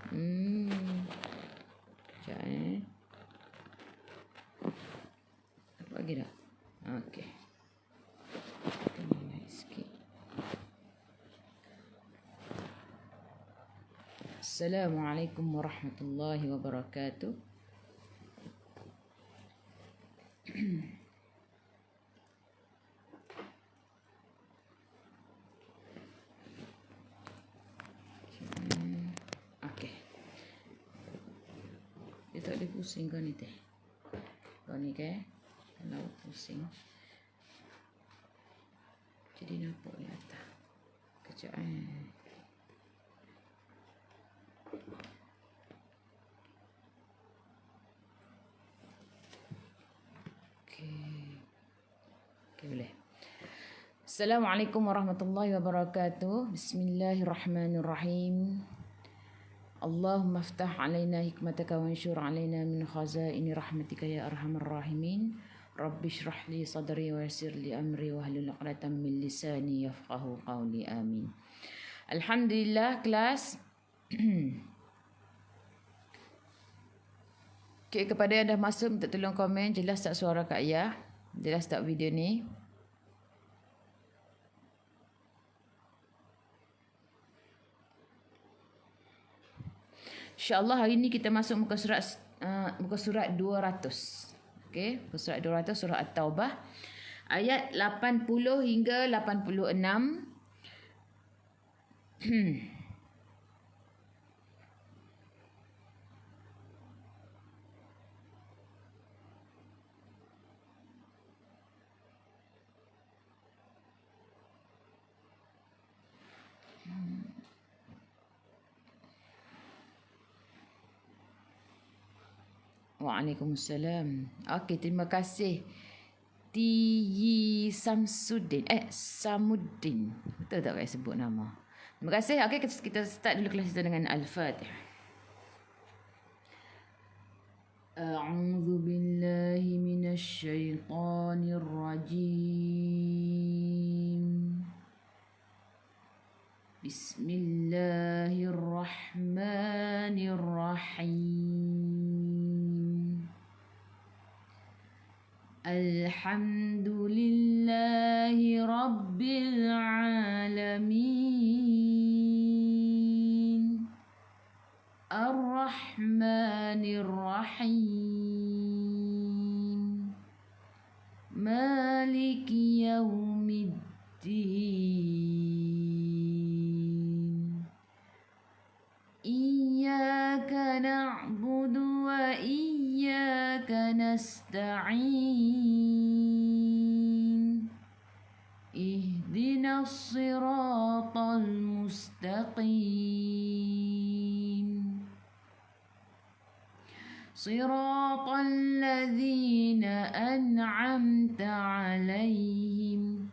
Sekejap Apa lagi dah? Okey. Kita naik sikit. Assalamualaikum warahmatullahi wabarakatuh. Okey. Dia tak boleh pusing kau ni teh. Kau ni ke? Kalau pusing. Jadi nampak ni atas. Kejap Okey, boleh. Assalamualaikum warahmatullahi wabarakatuh. Bismillahirrahmanirrahim. Allahumma aftah alaina hikmataka wa anshur alaina min khazaini rahmatika ya arhamar rahimin. Rabbi shrah li sadri wa yassir li amri wa hlul 'uqdatam min lisani yafqahu qawli. Amin. Alhamdulillah kelas. Okey, kepada yang dah masuk minta tolong komen jelas tak suara Kak Ayah? Jelas tak video ni? InsyaAllah hari ni kita masuk muka surat 200. Okey, muka surat 200 surah At-Taubah. Ayat 80 hingga 86. Waalaikumsalam. Okey, terima kasih. Tiyi Samsuddin. Samuddin. Betul tak saya sebut nama? Terima kasih. Okey, kita start dulu kelas kita dengan Al-Fatihah. A'udzu billahi minasy syaithanir rajim. Bismillahirrahmanirrahim. Alhamdulillahi rabbil alamin. Ar-Rahmanir-Rahim. Maliki yaumiddin. Iyyaka na'budu wa iyyaka nasta'in. Ihdinas siratal mustaqim. Siratal ladzina an'amta 'alaihim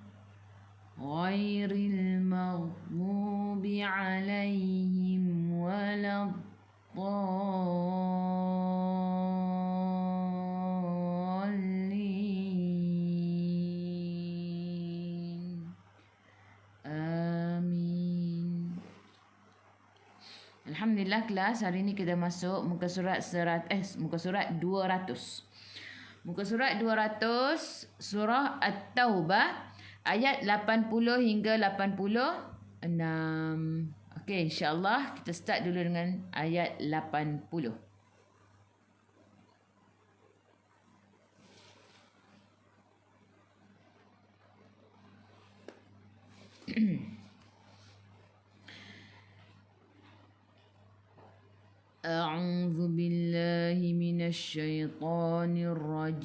ghairil maghdubi 'alaihim waladdallin. Amin. Alhamdulillah kelas, hari ini kita masuk muka surat 200. Muka surat 200 surah At-Taubah ayat 80 hingga 86. Okey, insya-Allah kita start dulu dengan ayat 80. A'udzu billahi minasy syaithanir rajim.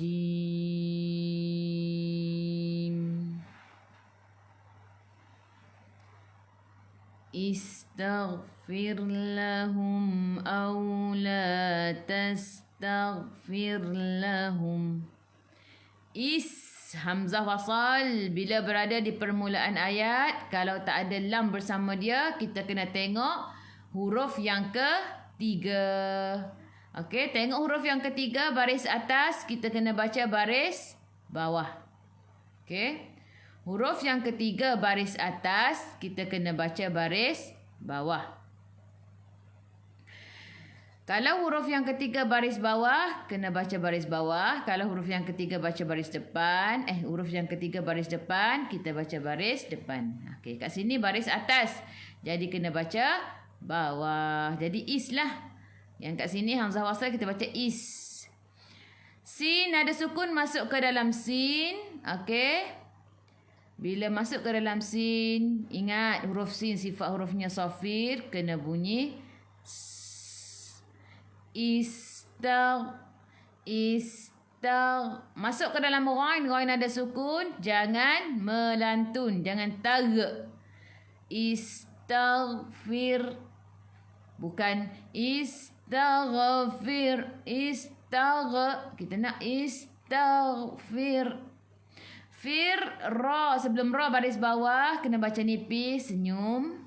Istaghfir lahum aw la tastaghfir lahum. Hamzah wasal bila berada di permulaan ayat, kalau tak ada lam bersama dia, kita kena tengok huruf yang ketiga. Okey, tengok huruf yang ketiga baris atas, kita kena baca baris bawah. Okey. Huruf yang ketiga baris atas, kita kena baca baris bawah. Kalau huruf yang ketiga baris bawah, kena baca baris bawah. Kalau huruf yang ketiga baca baris depan, huruf yang ketiga baris depan, kita baca baris depan. Okey, kat sini baris atas. Jadi kena baca bawah. Jadi is lah. Yang kat sini hamzah wasal kita baca is. Sin ada sukun masuk ke dalam sin. Okey. Bila masuk ke dalam sin, ingat huruf sin sifat hurufnya safir, kena bunyi masuk ke dalam ghain ada sukun, jangan melantun, jangan taga. Istaghfir, bukan istaghfir, kita nak istaghfir. Fir, ra, sebelum ra baris bawah kena baca nipis, senyum.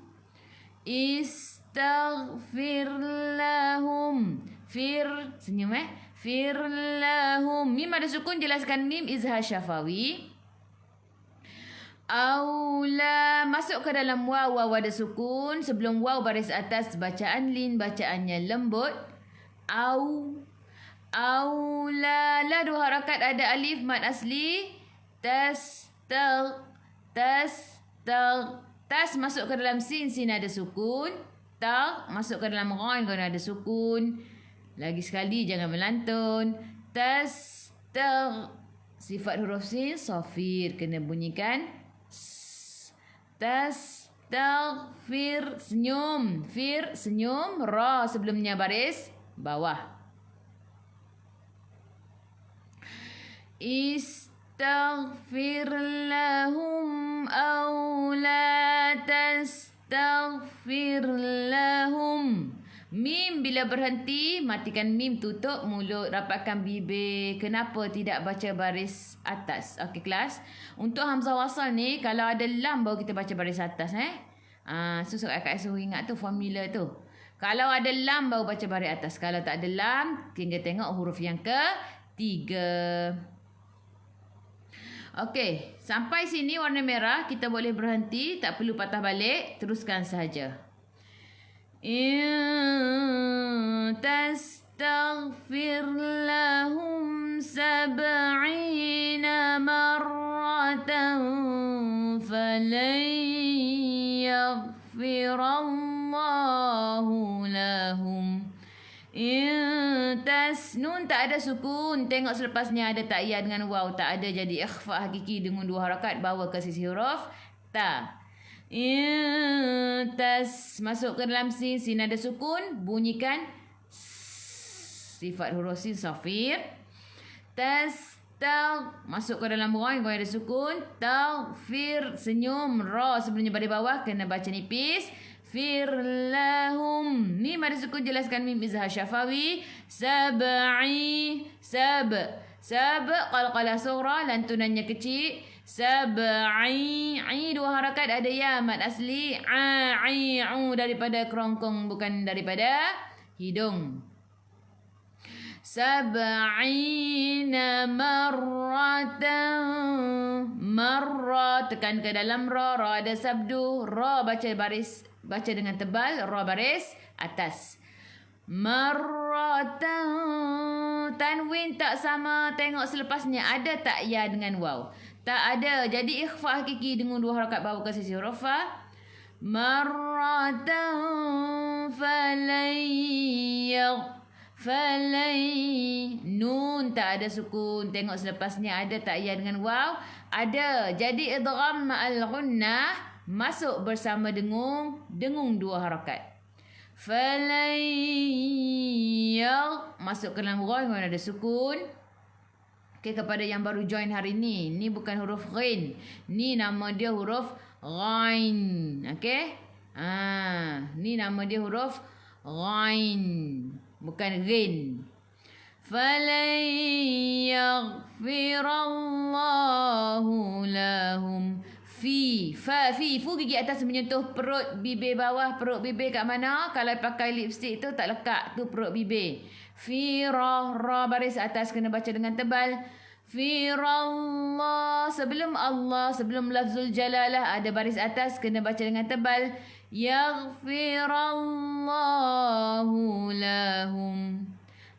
Istaghfir lahum. Fir, senyum Fir lahum. Mim ada sukun, jelaskan mim izhar syafawi. Aula, masuk ke dalam waw, waw ada sukun. Sebelum waw baris atas bacaan lin, bacaannya lembut. Aula, la dua harakat ada alif mad asli. Tas masuk ke dalam sin, sin ada sukun. Tak masuk ke dalam ghain, ghain ada sukun. Lagi sekali jangan melantun. Sifat huruf sin safir, kena bunyikan tastaghfir, senyum. Fir, senyum. Ra sebelumnya baris bawah. Istaghfir lahum aw la tastaghfir lahum. Mim bila berhenti, matikan mim, tutup mulut, rapatkan bibir. Kenapa tidak baca baris atas? Okey kelas. Untuk hamzah wasal ni, kalau ada lam baru kita baca baris atas. Susuk kakak suruh ingat tu formula tu. Kalau ada lam baru baca baris atas. Kalau tak ada lam, tinggal tengok huruf yang ketiga. Okey, sampai sini warna merah, kita boleh berhenti, tak perlu patah balik, teruskan sahaja. In tastaghfir lahum 70 marratan falan yaghfirallahu lahum. Nun tak ada sukun. Tengok selepasnya ada tak ya dengan waw. Tak ada, jadi ikhfa hakiki dengan dua harakat bawa ke sisi huruf ta. Tas masuk ke dalam sin, sin ada sukun, bunyikan sifat huruf sin safir. Masuk ke dalam ghain, ghain ada sukun. Taghfir, senyum. Ra sebelumnya baris bawah kena baca nipis. Fir lahum. Mim ada sukun, jelaskan mim izhar syafawi. Sab'i, qalqalah sughra, lantunannya kecil. Sab'i, dua harakat ada ya mad asli. Daripada kerongkong, bukan daripada hidung. Sab'ina marratan, tekan ke dalam ra, ra ada sabdu. Ra baca dengan tebal, ra baris atas. Marratan, tanwin tak sama, tengok selepasnya ada tak ya dengan waw. Tak ada, jadi ikhfa hakiki dengan dua harakat bawa ke sisi huruf fa. Marratan nun tak ada sukun, tengok selepasnya ada tak ya dengan waw. Ada, jadi idgham ma'al ghunnah, masuk bersama dengung dua harakat. Masuk ke dalam ghain, ghain ada sukun. Okey, kepada yang baru join hari ni, ni bukan huruf ghain, ni nama dia huruf ghain. Okey, ni nama dia huruf ghain, bukan ghain. Falan yaghfirallahu lahum. Fu gigi atas menyentuh perut bibir bawah. Perut bibir kat mana? Kalau pakai lipstick tu tak lekat, tu perut bibir. Ra baris atas kena baca dengan tebal. Firallah, sebelum Allah, sebelum lafzul jalalah ada baris atas kena baca dengan tebal. Yaghfirallahu lahum.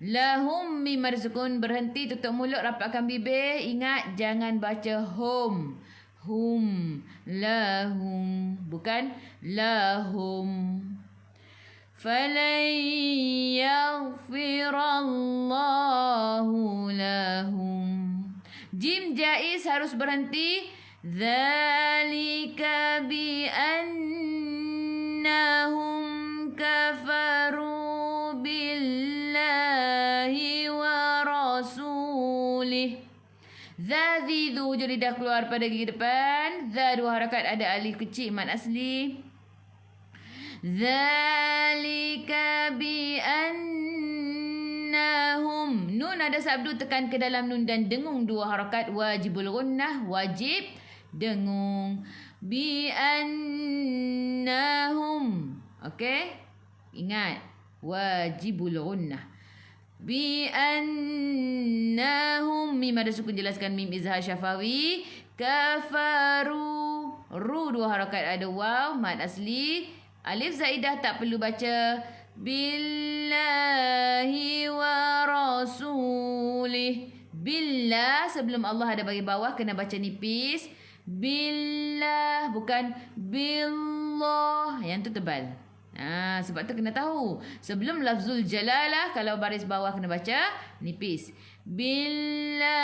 Lahum mim ada sukun. Berhenti, tutup mulut, rapatkan bibir. Ingat, jangan baca hum. Hum. Lahum. Bukan lahum. فَلَنْ يَغْفِرَ اللَّهُ لَهُمْ. Jim jaiz harus berhenti. ذَلِكَ بِأَنَّهُمْ كَفَرُوا بِاللَّهِ وَرَسُولِهِ. Zadhi tu hujung lidah keluar pada gigi depan. Za dua harakat, ada alif kecil mad asli. Zalika bi annahum. Nun ada sabdu, tekan ke dalam nun dan dengung dua harakat. Wajibul gunnah, wajib dengung. Bi annahum. Okey? Ingat, wajibul gunnah. Bi annahum. Mim ada sukun, jelaskan mim izhar syafawi. Kafaru. Ru dua harakat, ada waw mad asli. Alif zaidah tak perlu baca. Billahi wa rasulih. Billah sebelum Allah ada bagi bawah, kena baca nipis. Billah, bukan billah. Yang tu tebal. Sebab tu kena tahu. Sebelum lafzul jalalah, kalau baris bawah kena baca nipis. Billahi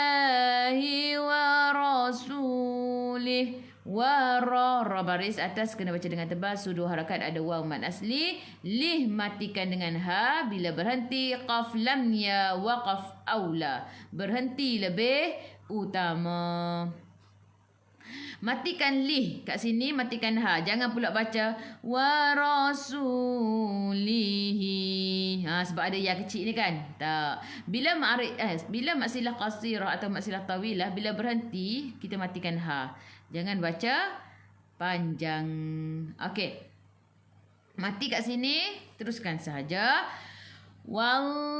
wa rasulih. Ra baris atas kena baca dengan tebal. Sudu harakat, ada waw mad asli. Lih matikan dengan ha. Bila berhenti, qaf lam ya waqaf aula. Berhenti lebih utama. Matikan lih kat sini, matikan ha. Jangan pula baca wa rasulihi. Sebab ada ya kecil ni kan. Tak. Bila bila maksilah qasirah atau maksilah tawilah, bila berhenti kita matikan ha. Jangan baca panjang. Okey. Mati kat sini, teruskan sahaja. Wallahu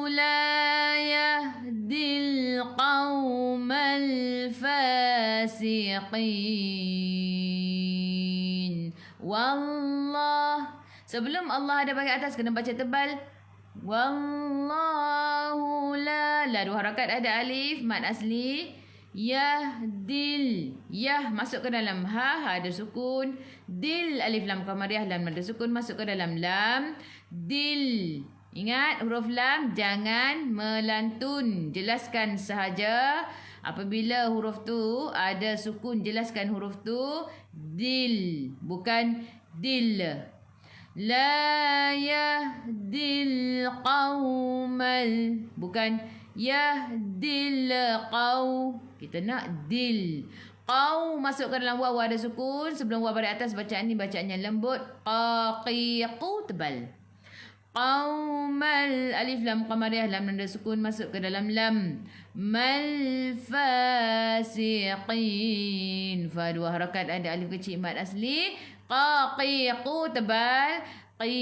la yahdil qaumal fasiqin. Wallah. Sebelum Allah ada bagi atas, kena baca tebal. Wallahu la. La dua harakat, ada alif mad asli. Yahdil. Yah masuk ke dalam ha, ha ada sukun. Dil alif lam qamariyah, lam ada sukun, masuk ke dalam lam. Dil. Ingat, huruf lam jangan melantun. Jelaskan sahaja. Apabila huruf tu ada sukun, jelaskan huruf tu dil, bukan dil. La yahdil qaumal, bukan yahdil qaum. Kita nak dil. Qaw masuk ke dalam waw, ada sukun. Sebelum waw pada atas, bacaan ni bacaannya lembut. Qaqiqu tebal. Qaumal alif lam qamariyah, lam ada sukun, masuk ke dalam lam. Mal fasiqin. Fa dua harakat, ada alif kecil mad asli. Qaqiqu tebal. Qin.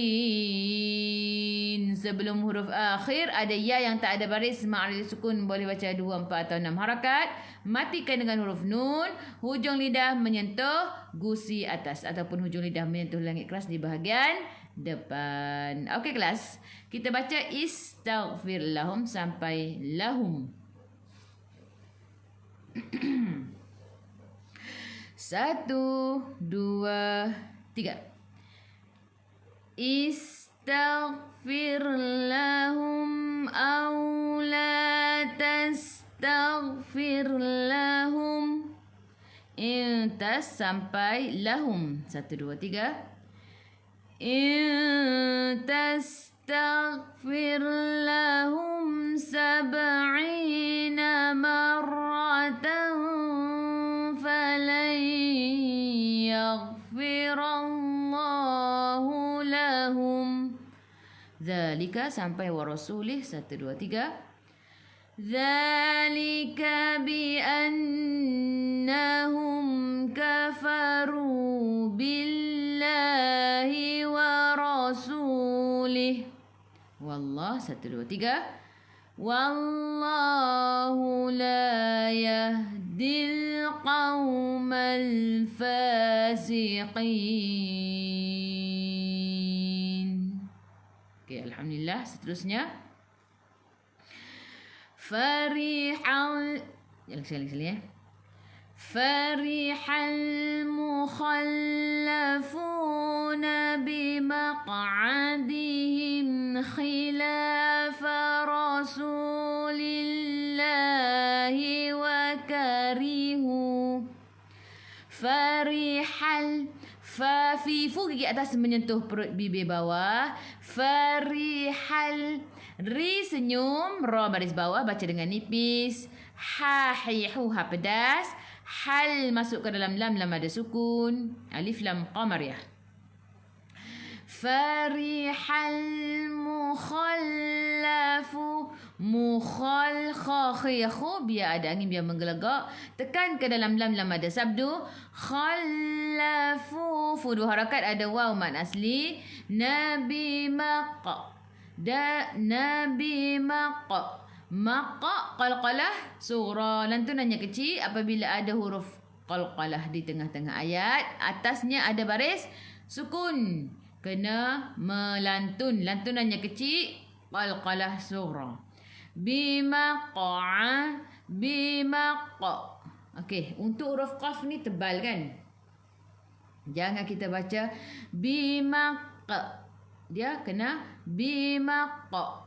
Sebelum huruf akhir ada ya yang tak ada baris ma'aril sukun, boleh baca 2, 4 atau 6 harakat. Matikan dengan huruf nun. Hujung lidah menyentuh gusi atas ataupun hujung lidah menyentuh langit keras di bahagian depan. Okey kelas, kita baca istaghfir lahum sampai lahum. 1, 2, 3. Istaghfir lahum aw la tastaghfir lahum. Tas sampai lahum. 1, 2, 3. In tastaghfir lahum 70 marratan falan yaghfirallahu lahum. Zalika sampai wa rasulih. 1, 2, 3. Zalika bi annahum kafaru billahi wa rasulih. Wallah. 1, 2, 3. Wallahu la yahdil qaumal fasiqin. Okey, alhamdulillah. Seterusnya farihal, sekali ya. Farihal mukhallafuna bimaq'adihim khilafa rasulillahi wa karihu. Farihal, fa fi fu gigi atas menyentuh perut bibir bawah. Farihal, ri senyum, ra baris bawah baca dengan nipis. Ha hi hu ha pedas. Hal masuk ke dalam lam, lam ada sukun. Alif lam qamariyah. Farihal mukhallafu, mukhal kha khia khu, biar ada angin, biar menggelegak. Tekan ke dalam lam, lam ada sabdu. Khallafu, fu dua harakat, ada waw mad asli. Nabi maqa, nabi maqa. Maqa qalqalah sughra, lantunannya kecil apabila ada huruf qalqalah di tengah-tengah ayat. Atasnya ada baris sukun, kena melantun, lantunannya kecil, qalqalah sughra. Bimaqa, bimaqa. Okey, untuk huruf qaf ni tebal kan? Jangan kita baca bimaqa, dia kena bimaqa.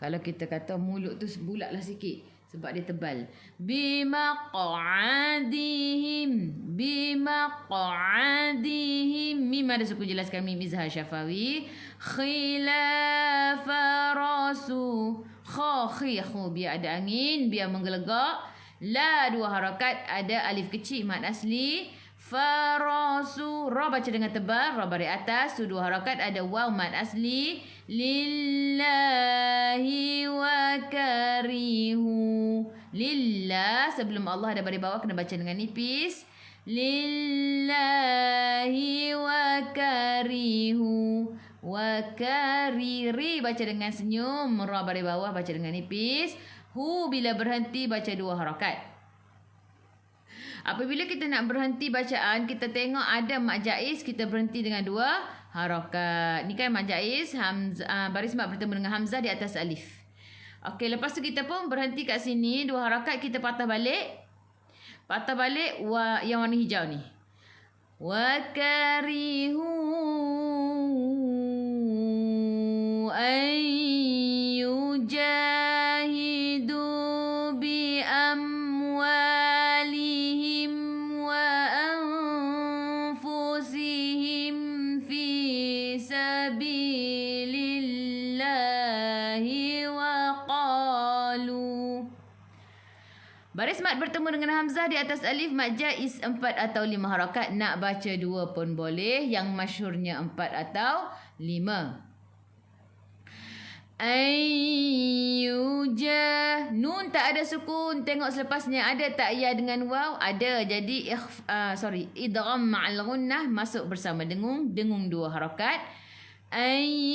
Kalau kita kata mulut tu bulatlah sikit sebab dia tebal. Bimaq'adihim, bimaq'adihim. Mim ada sukun, jelaskan mim izhar syafawi. Khilafa rasu, kha khi khu, biar ada angin, biar menggelegak. La dua harakat, ada alif kecil mad asli. Farasu, ra baca dengan tebal, ra baris atas. Tu dua harakat, ada waw mad asli. Lillahi wa karihu. Lillah, sebelum Allah ada baris bawah, kena baca dengan nipis. Lillahi wa karihu. Wa kariri, baca dengan senyum. Ra baris bawah, baca dengan nipis. Hu, bila berhenti, baca dua harakat. Apabila kita nak berhenti bacaan, kita tengok ada mad jaiz, kita berhenti dengan dua harakat. Ni kan mad jaiz, baris mad bertemu dengan hamzah di atas alif. Okey, lepas tu kita pun berhenti kat sini, dua harakat kita patah balik. Patah balik yang warna hijau ni. Wa karihu an yujahidu bi amwalihim wa anfusihim fi sabilillahi wa qalu. Baris mad bertemu dengan hamzah di atas alif, mad jaiz 4 atau 5 harakat. Nak baca 2 pun boleh, yang masyhurnya 4 atau 5. Ayyuja, nun tak ada sukun. Tengok selepasnya ada tak ya dengan waw? Ada. Jadi idgham ma'al gunnah, masuk bersama dengung. Dengung 2 harakat. Ayyuja,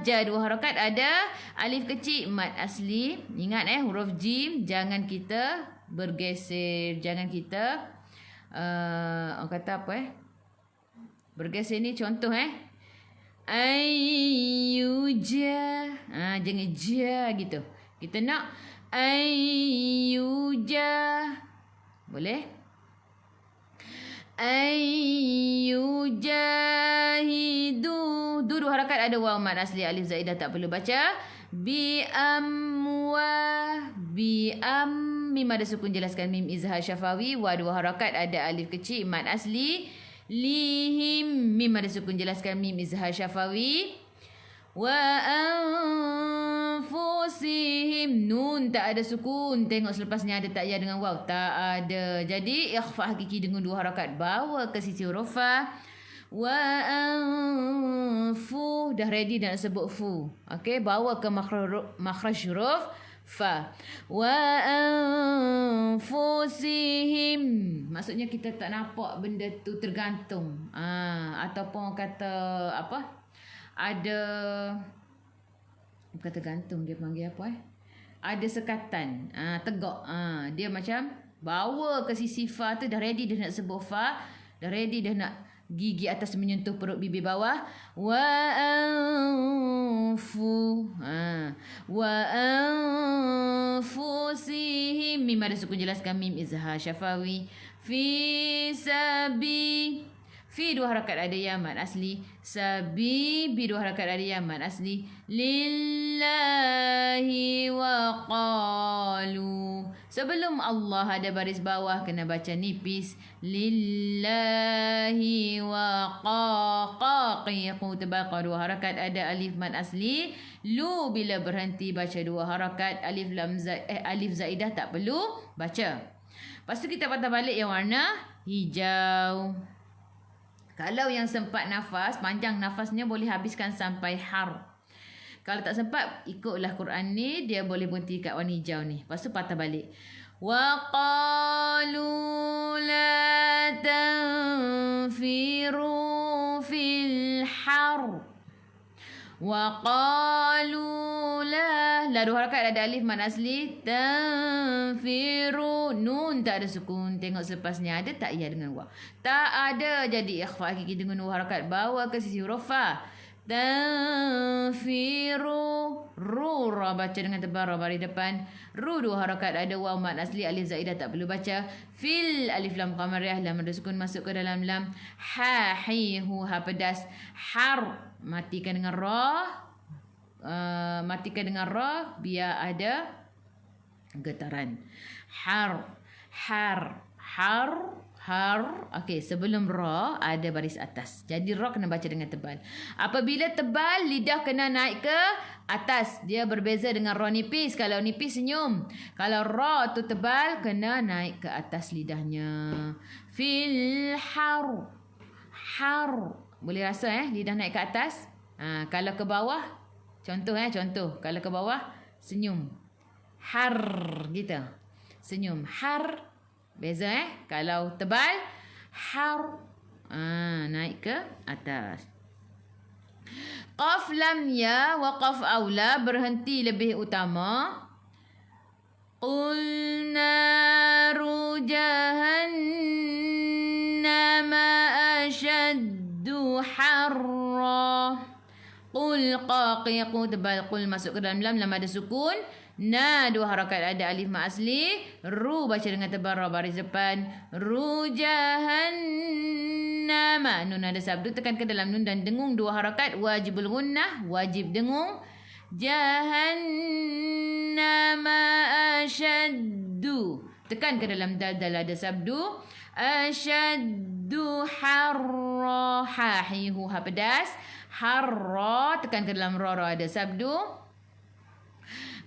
ja 2 harakat, ada alif kecil mad asli. Ingat huruf jim jangan kita bergeser, jangan kita orang kata apa bergeser ni contoh ayyuja, jangan ja gitu. Kita nak ayyuja, boleh? Ayyujahidu, dua harakat, ada waw mad asli, alif zaidah tak perlu baca. Bi mim ada sukun, jelaskan mim izhar syafawi. Wa 2 harakat, ada alif kecil mad asli. Lihim, mim ada sukun, jelaskan mim izhar syafawi. Wa anfusihim, nun tak ada sukun. Tengok selepasnya ada tak ya dengan waw? Tak ada. Jadi ikhfa hakiki dengan 2 harakat, bawa ke sisi huruf fa. Wa anfu, dah ready nak sebut fu. Okey, bawa ke makhraj huruf fa. Wa anfusihim, maksudnya kita tak nampak benda tu tergantung. Ataupun kata apa? Ada, bukan tergantung, dia panggil apa ada sekatan, tegak. Dia macam bawa ke sisi fa tu, dah ready dah nak sebut fa, dah ready dah nak Gigi atas menyentuh perut bibir bawah. Wa anfu. Wa anfusihim. Mim ada sukun, jelaskan mim izhar syafawi. Fi sabi. Fi dua harakat ada yaman asli. Sabi bi dua harakat ada yaman asli. Lillahi wa qalu. Sebelum Allah ada baris bawah kena baca nipis. Lillahi wa qaqiqu tebal dua harakat ada alif mad asli. Lu bila berhenti baca dua harakat. Alif zaidah tak perlu baca. Lepas tu kita patah balik yang warna hijau. Kalau yang sempat nafas, panjang nafasnya boleh habiskan sampai har. Kalau tak sempat, ikutlah Quran ni, dia boleh berhenti kat warna hijau ni. Lepas tu patah balik. Wa qalu la tanfiru fil har. Wa qalu la. La dua harakat ada alif mad asli. Tanfiru. Nun tak ada sukun. Tengok selepasnya ada tak ya dengan wa. Tak ada. Jadi ikhfa hakiki dengan dua harakat. Bawa ke sisi huruf fa. Tanfiru. Ru ra baca dengan tebal ra baris depan. Ru dua harakat ada waw mad asli. Alif zaidah tak perlu baca. Fil alif lam qamariyah. Lam ada sukun masuk ke dalam lam. Ha hi hu ha pedas. Har. Matikan dengan ra. Matikan dengan ra biar ada getaran. Har. Okey, sebelum ra ada baris atas. Jadi ra kena baca dengan tebal. Apabila tebal, lidah kena naik ke atas. Dia berbeza dengan ra nipis. Kalau nipis senyum. Kalau ra tu tebal, kena naik ke atas lidahnya. Fil har. Boleh rasa lidah naik ke atas. Kalau ke bawah, contoh. Kalau ke bawah, senyum. Har gitu. Senyum. Har. Beza Kalau tebal, har. Naik ke atas. Qaf lam ya wa qaf aula berhenti lebih utama. Qul naru jahannama ashaddu harra. Qul qaqiqu tebal. Qul masuk ke dalam lam. Lam ada sukun. Na dua harakat ada alif ma asli. Ru baca dengan tebal ra baris depan. Ru jahannama. Nun ada sabdu tekan ke dalam nun dan dengung dua harakat. Wajibul gunnah. Wajib dengung. Jahannama ashaddu. Tekan ke dalam dal ada sabdu. Ashaddu harra. Ha hi hu ha pedas. Harra. Tekan ke dalam ra ada sabdu.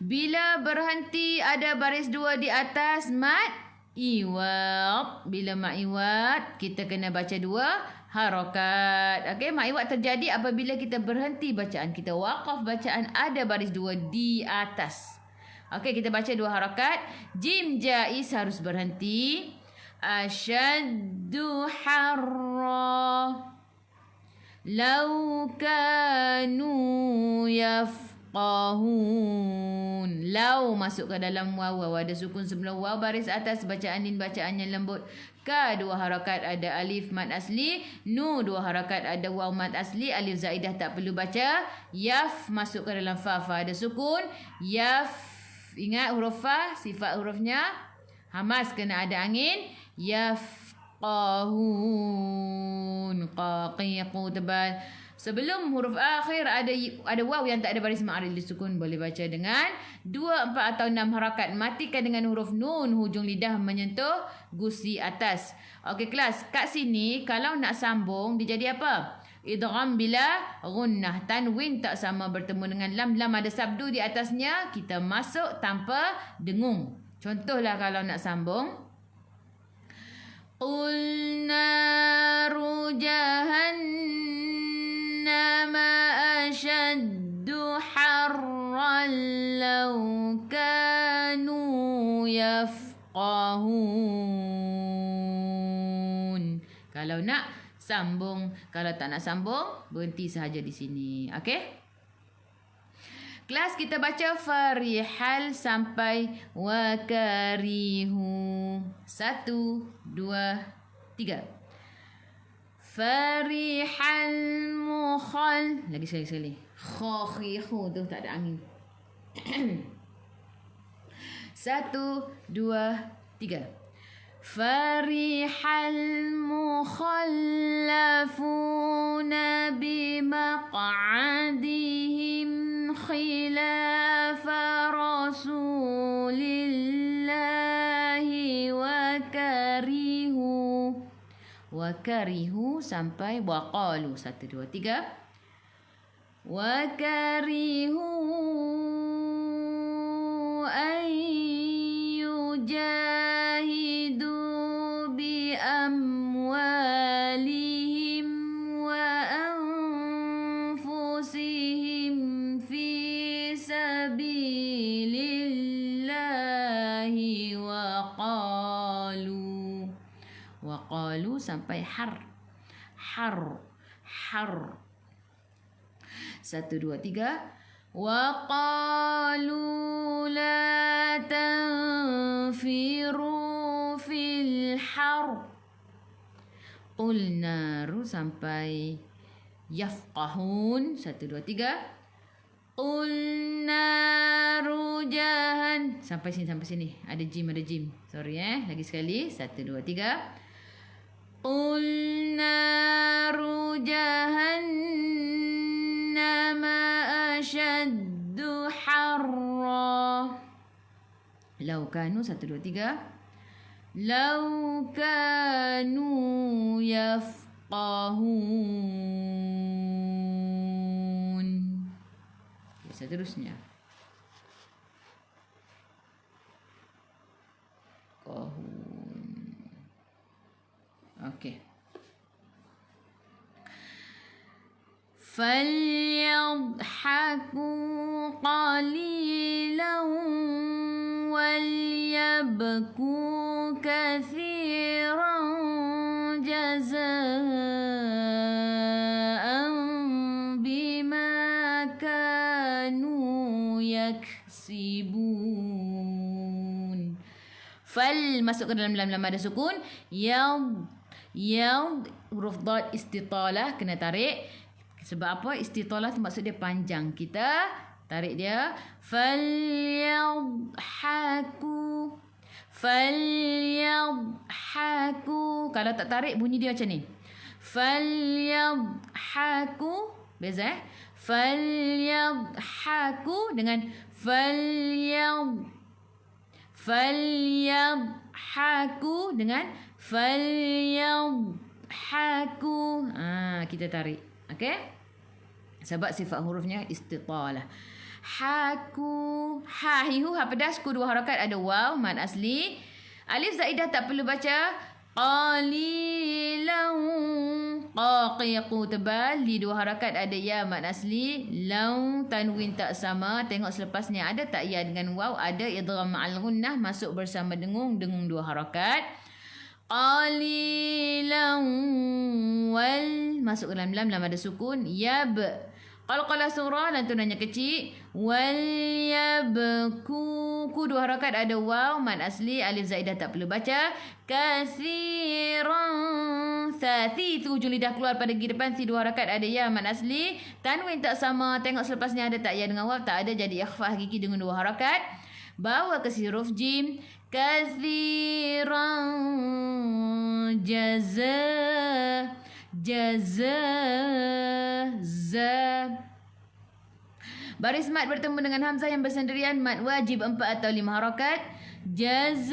Bila berhenti ada baris dua di atas mad iwad. Bila mad iwad kita kena baca dua harakat. Okey, mad iwad terjadi apabila kita berhenti bacaan. Kita waqaf bacaan ada baris dua di atas. Okey, kita baca dua harakat. Jim jaiz harus berhenti. Ashaddu harra. Lau kanu yafqahun. Lau masuk ke dalam waw. Waw ada sukun sebelum waw. Baris atas bacaan din bacaannya lembut. Ka dua harakat ada alif mad asli. Nu dua harakat ada waw mad asli. Alif zaidah tak perlu baca. Yaf masuk ke dalam fa. Fa ada sukun. Yaf. Ingat huruf fa. Sifat hurufnya hamas kena ada angin. Yafqahun. Qaqiqu tebal. Sebelum huruf akhir ada waw yang tak ada baris ma'aril disukun. Boleh baca dengan 2, 4 atau 6 harakat. Matikan dengan huruf nun. Hujung lidah menyentuh gusi atas. Okey kelas. Kat sini kalau nak sambung dia jadi apa? Idgham bila gunnah. Tanwin tak sama bertemu dengan lam. Lam ada sabdu di atasnya. Kita masuk tanpa dengung. Contohlah kalau nak sambung. Qul naru jahannama ashaddu harran law kanu yafqahun. Kalau nak sambung, kalau tak nak sambung berhenti sahaja di sini. Okey? Kelas kita baca farihal sampai wakarihu. 1, 2, 3. Farihal mukhal. Lagi sekali. Khakhihu tu tak ada angin. 1, 2, 3. Farihal mukhallafuna bimaq'adihim khilafa rasulillahi wa karihu sampai waqalu. 1, 2, 3. Wa karihu an yujahidu bi amwalihim wa anfusihim fi sabilillahi wa qalu sampai har. 1, 2, 3. Wa qalu la tanfiru fil har. Qul naru sampai yafqahun. 1, 2, 3. Qul naru jahan. Sampai sini. Ada jim. Sorry lagi sekali. 1, 2, 3. Qul naru jahannama ashaddu harra. Lau kanu. 1, 2, 3. Lau kanu yafqahun. Seterusnya. Okey. Falyadhaku qalilan walyabku kathiran jazaan bima kanu yaksibun. Fal masuk ke dalam lam ada sukun. Yad huruf dad istitalah kena tarik. Sebab apa? Istitalah tu maksud dia panjang. Kita tarik dia. Falyadhaku. Kalau tak tarik bunyi dia macam ni. Falyadhaku. Beza Falyadhaku dengan falyadhaku dengan falyadhaku. Kita tarik. Okey? Sebab sifat hurufnya istitalah. Haku. Hahihu ha pedas ku 2 harakat ada waw mad asli. Alif zaidah tak perlu baca. Qalilan. Qaqiqu tebal di 2 harakat ada ya mad asli. Lau tanwin tak sama. Tengok selepasnya ada tak ya dengan waw, ada idgham ma'al gunnah masuk bersama dengung 2 harakat. Qalilan wal masuk ke dalam lam ada sukun. Yab. Qalqalah surah lantunannya kecil. Wal yabku ku 2 harakat ada waw mad asli. Alif zaidah tak perlu baca. Kathiran. Thati tu ujung lidah keluar pada gigi depan. 2 harakat ada ya mad asli. Tanwin tak sama. Tengok selepasnya ada tak ya dengan waw, tak ada, jadi ikhfah gigi dengan 2 harakat. Bawa ke huruf jim. Kathiran jaza baris mat bertemu dengan hamzah yang bersendirian, mat wajib 4 atau 5 harakat. Jazaan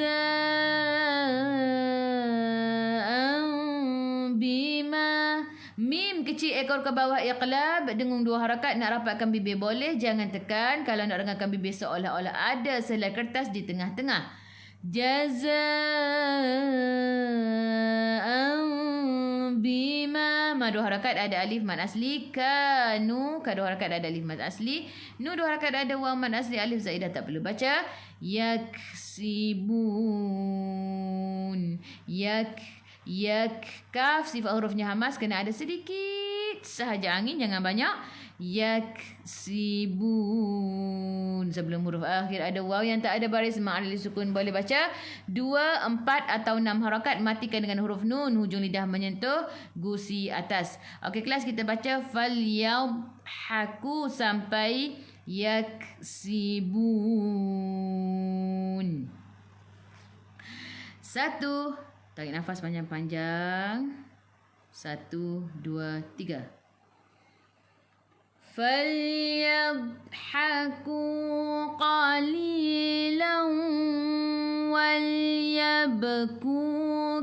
bima. Mim kecil ekor ke bawah iqlab dengung 2 harakat. Nak rapatkan bibir boleh, jangan tekan. Kalau nak dengarkan bibir seolah-olah ada selai kertas di tengah-tengah. Jazaan bima. Ma 2 harakat ada alif mad asli. Kanu ka 2 harakat ada alif mad asli. Nu 2 harakat ada waw mad asli. Alif zaidah tak perlu baca. Yaksibun. Yak kaf sifat hurufnya hamas kena ada sedikit sikit sahaja angin, jangan banyak. Yaksibun. Sebelum huruf akhir ada waw yang tak ada baris ma'alil sukun. Boleh baca 2, 4 atau 6 harakat. Matikan dengan huruf nun. Hujung lidah menyentuh gusi atas. Okey kelas, kita baca falyadhaku sampai yaksibun. 1. Tarik nafas panjang-panjang. 1, 2, 3. فليضحكوا قليلا وليبكوا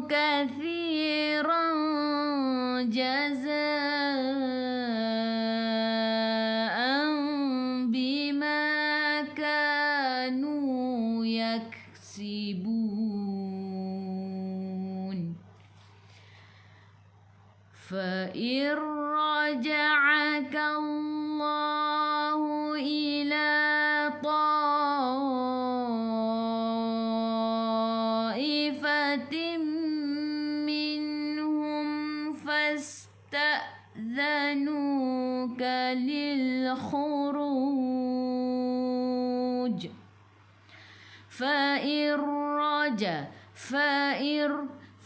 كثيرا جزاء بما كانوا يكسبون فإن رجعك الله إلى طائفة منهم فاستأذنوك للخروج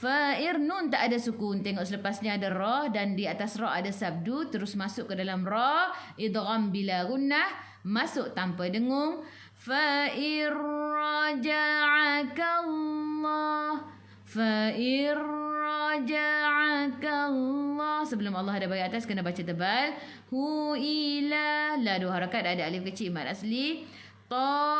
Fa'ir nun tak ada sukun. Tengok selepasnya ada ra dan di atas ra ada sabdu. Terus masuk ke dalam ra. Idgham bila gunnah. Masuk tanpa dengung. Fa'ir raja'akallah. Fa'ir raja'akallah. Sebelum Allah ada bagi atas kena baca tebal. Hu ila. La 2 harakat ada alif kecil mad asli. Ta'ifatim.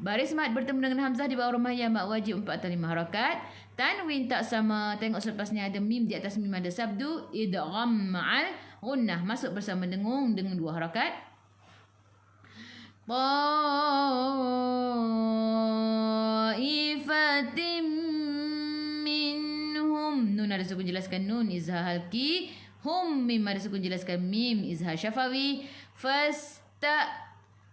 Baris mat bertemu dengan hamzah di bawah rumahiyah mat wajib 4 atau 5 harakat. Tanwin tak sama. Tengok selepasnya ada mim, di atas mim ada sabdu. Idgham ma'al gunnah. Masuk bersama dengung dengan 2 harakat. Ta'ifatim minhum. Nun ada sukun jelaskan nun izhar halki. Hum mim ada sukun jelaskan mim izhar syafawi.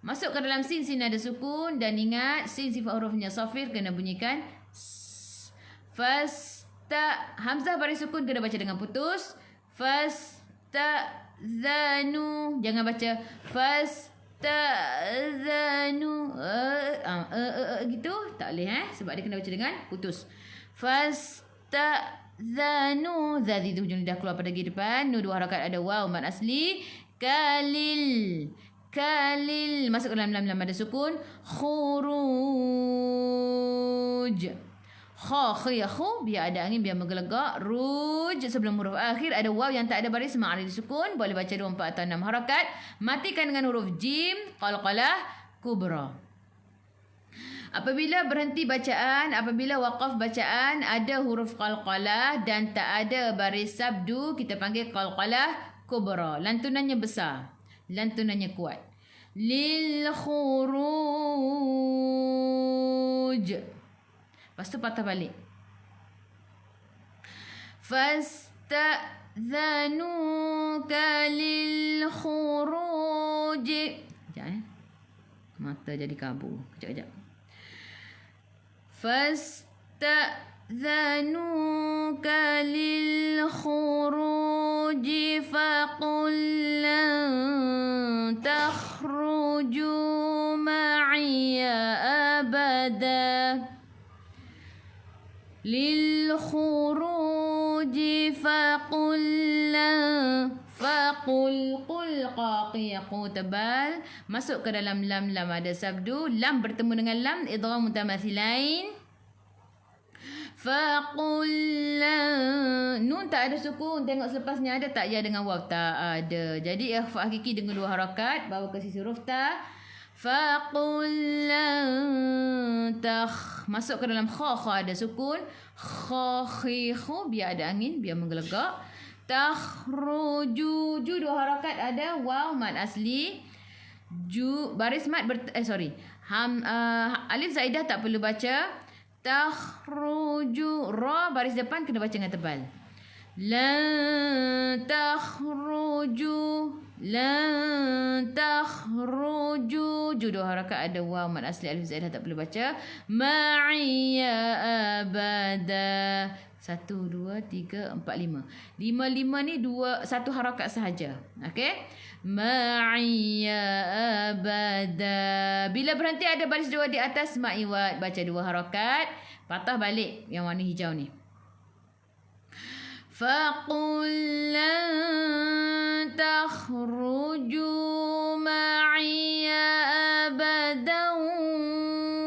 Masuk ke dalam sin ada sukun. Dan ingat sin sifat hurufnya safir kena bunyikan hamzah baris sukun kena baca dengan putus. Fasta'zanu. Jangan baca fasta'zanu gitu. Tak boleh sebab dia kena baca dengan putus. Fasta'zanu. Zat itu hujung lidah keluar pada gigi depan. Nu 2 harakat ada waw mad asli. Kalil. Masuk ke dalam lam ada sukun. Khuruj. Khu biar ada angin, biar menggelegak. Ruj. Sebelum huruf akhir ada waw yang tak ada baris ma'alil sukun. Boleh baca 2, 4 atau 6 harakat. Matikan dengan huruf jim. Qalqalah kubra. Apabila berhenti bacaan, apabila waqaf bacaan, ada huruf qalqalah dan tak ada baris sabdu, kita panggil qalqalah kubra. Lantunannya besar. Lantunannya kuat. Lil khuruj. Lepas tu patah balik. Fasta'zanuka lil khuruj. Sekejap mata jadi kabur. Kejap. Fasta'zanuka lil khuruj faqul lan takhruju ma'iya abada. Lil khuruj faqul lan. Faqul qul qaqiqu tebal. Masuk ke dalam lam ada sabdu. Lam bertemu dengan lam idgham mutamathilain. Faqul nun tak ada sukun. Tengok selepasnya ada tak ya dengan waw? Tak ada. Jadi ikhfa hakiki dengan 2 harakat bawa ke sisi huruf ta. Faqul takh. Masuk ke dalam kha ada sukun. Khakhihu biar ada angin, biar menggelegak. Takhruju. 2 harakat ada waw mad asli. Baris mad alif zaidah tak perlu baca. Takhruju. Ra baris depan kena baca dengan tebal. Lan takhruju. Lan takhruju. 2 harakat ada waw mad asli alif zaidah tak perlu baca. Ma'iya abada. 1, 2, 3, 4, 5. 5 ni satu harakat sahaja. Okey. Ma'iya abada. Bila berhenti ada baris 2 di atas mat iwad, baca 2 harakat, patah balik yang warna hijau ni. Faqul lan takhruju ma'iya abadan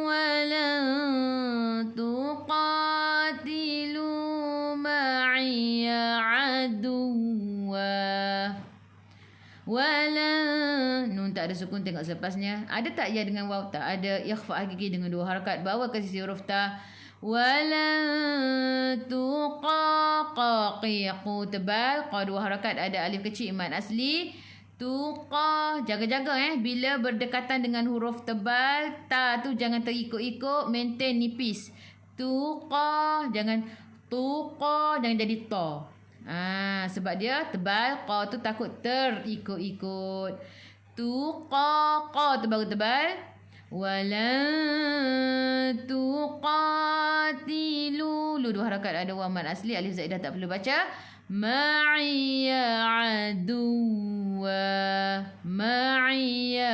wa lan tuqatilu ma'iya aduwa. Wala. Nun tak ada sukun, tengok selepasnya. Ada tak ya dengan waw? Tak ada. Ikhfa hakiki dengan 2 harakat. Bawa ke sisi huruf ta. Wala tuqaqiqu tebal. Qa 2 harakat. Ada alif kecil mad asli. Tuqa. Jaga-jaga bila berdekatan dengan huruf tebal, ta tu jangan terikut-ikut, maintain nipis. Tuqa. Jangan tuqa, jangan jadi ta. Sebab dia tebal, qa tu takut terikut-ikut. Qa tu baru tebal. Wala tuqatilu. 2 harakat, ada waw mad asli, alif zaidah tak perlu baca. Ma'iya aduwa. Ma'iya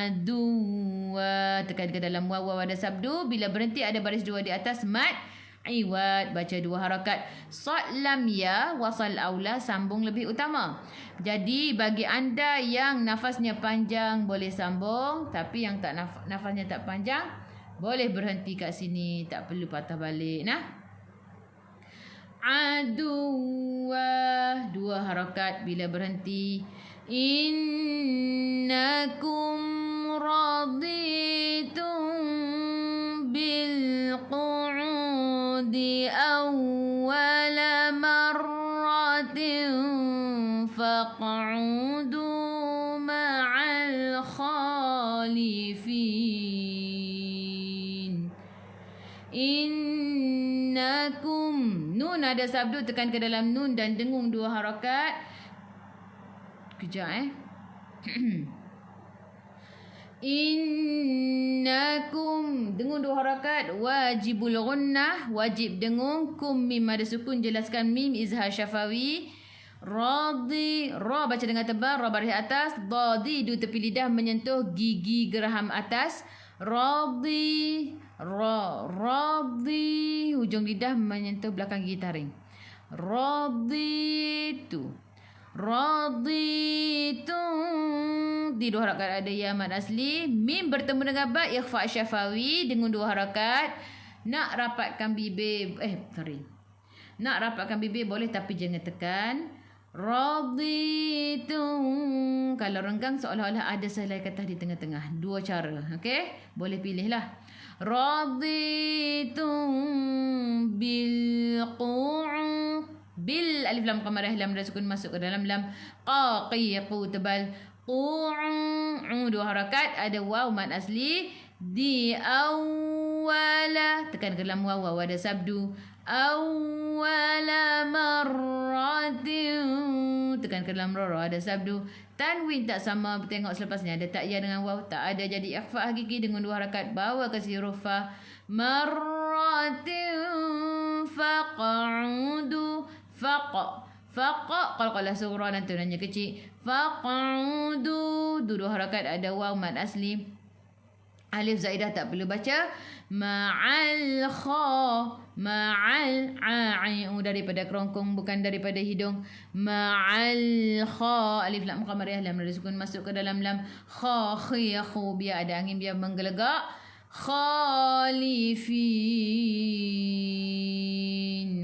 aduwa. Tekan ke dalam waw ada sabdu. Bila berhenti ada baris 2 di atas mat iwad, baca 2 harakat. Sad lam ya wasal aula, sambung lebih utama. Jadi bagi anda yang nafasnya panjang boleh sambung, tapi yang tak nafasnya tak panjang boleh berhenti kat sini, tak perlu patah balik nah. Aduwa 2 harakat bila berhenti. Innakum raditum bil qu'udi awwala marratin faq'udu ma'al khalifin. Innakum, nun ada sabdu, tekan ke dalam nun dan dengung 2 harakat. Kejap Innakum, dengung 2 harakat. Wajibul gunnah, wajib dengung. Kum mim ada sukun, jelaskan mim izhar syafawi. Radi, ra baca dengan tebal, ra baris atas. Dadi, 2 tepi lidah menyentuh gigi geraham atas. Radi, radi, hujung lidah menyentuh belakang gigi taring. Raditu, raditum. Di 2 harakat ada ya mad asli. Mim bertemu dengan ba, ikhfa syafawi dengan 2 harakat. Nak rapatkan bibir, nak rapatkan bibir boleh, tapi jangan tekan. Raditum. Kalau renggang seolah-olah ada selai kata di tengah-tengah. 2 cara. Okey? Boleh pilihlah. Raditum bil qu'ud. Bil alif lam qamarah, lam dan sukun masuk ke dalam lam. Qaqiqu tebal. Qu'ud 2 harakat, ada waw mad asli. Di awwala, tekan ke dalam waw ada sabdu. Awwala marratin, tekan ke dalam ra ada sabdu. Tanwin tak sama, tengok selepasnya ada tak ya dengan waw, tak ada, jadi ikhfa hakiki dengan 2 harakat. Bawa ke si huruf fa. Marratin faq'udu. Faqa qalqalah sughra dan tunanya kecil. Faq'udu 2 harakat, ada waw mad asli. Alif zaidah tak perlu baca. Ma'al kha, ma'al daripada kerongkong, bukan daripada hidung. Ma'al kha, alif lam qamariyah, lam ada sukun masuk ke dalam lam. Kha khiyakhu, biar ada angin, biar menggelegak. Khalifin,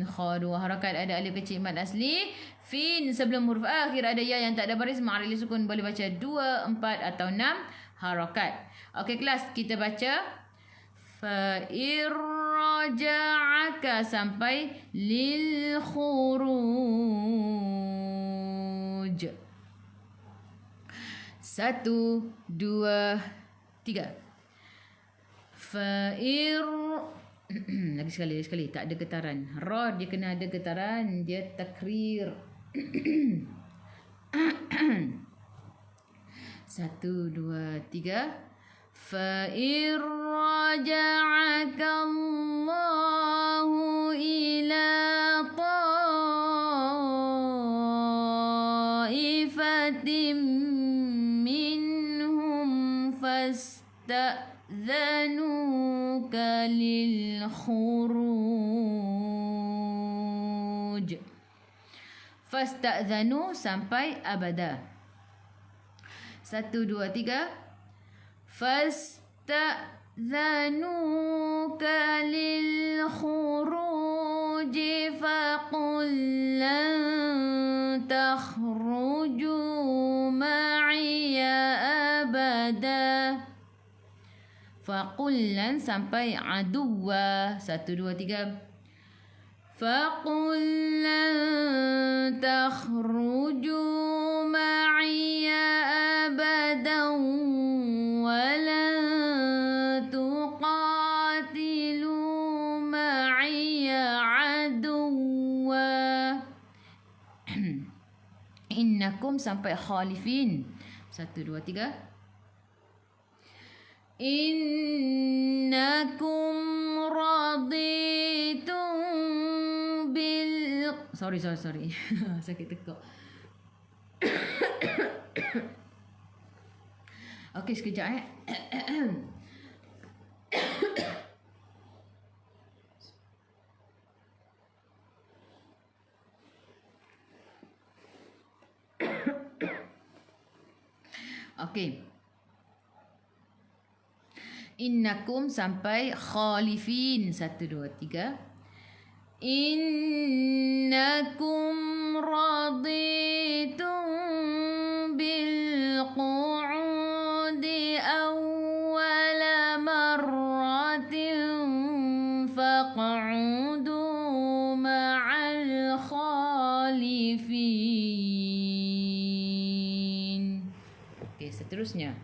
kha 2 harakat, ada alif kecil mad asli. Fin sebelum huruf akhir ada ya yang tak ada baris, ma'al sukun, boleh baca 2, 4 atau 6 harakat. Okey kelas, kita baca fa'irraja'aka sampai lil khuruj. 1, 2, 3. Lagi sekali, tak ada getaran. Ra dia kena ada getaran, dia takrir. 1, 2, 3. فَإِنْ رَجَعَكَ اللَّهُ إِلَى منهم فاستأذنوك للخروج. Fasta'zanu sampai abada. 1, 2, 3. Fasta'zanuka lilkhuruj faqul lan takhruju ma'iya abada. Faqul lan sampai aduwa. 1, 2, 3. فَقُلْ لَنْ تَخْرُجُوا مَعِيَ أَبَدًا وَلَنْ تُقَاتِلُوا مَعِيَ عَدُوًّا. إِنَّكُمْ sampai khalifin. 1, 2, 3. إِنَّكُمْ رَضِيتُمْ Sorry. Sakit tekuk. Okey, sekejap . Okey. Innakum sampai khalifin. 1, 2, 3. إنكم رضيتم بالقعود أول مرة فاقعدوا مع الخالفين. Okey, seterusnya.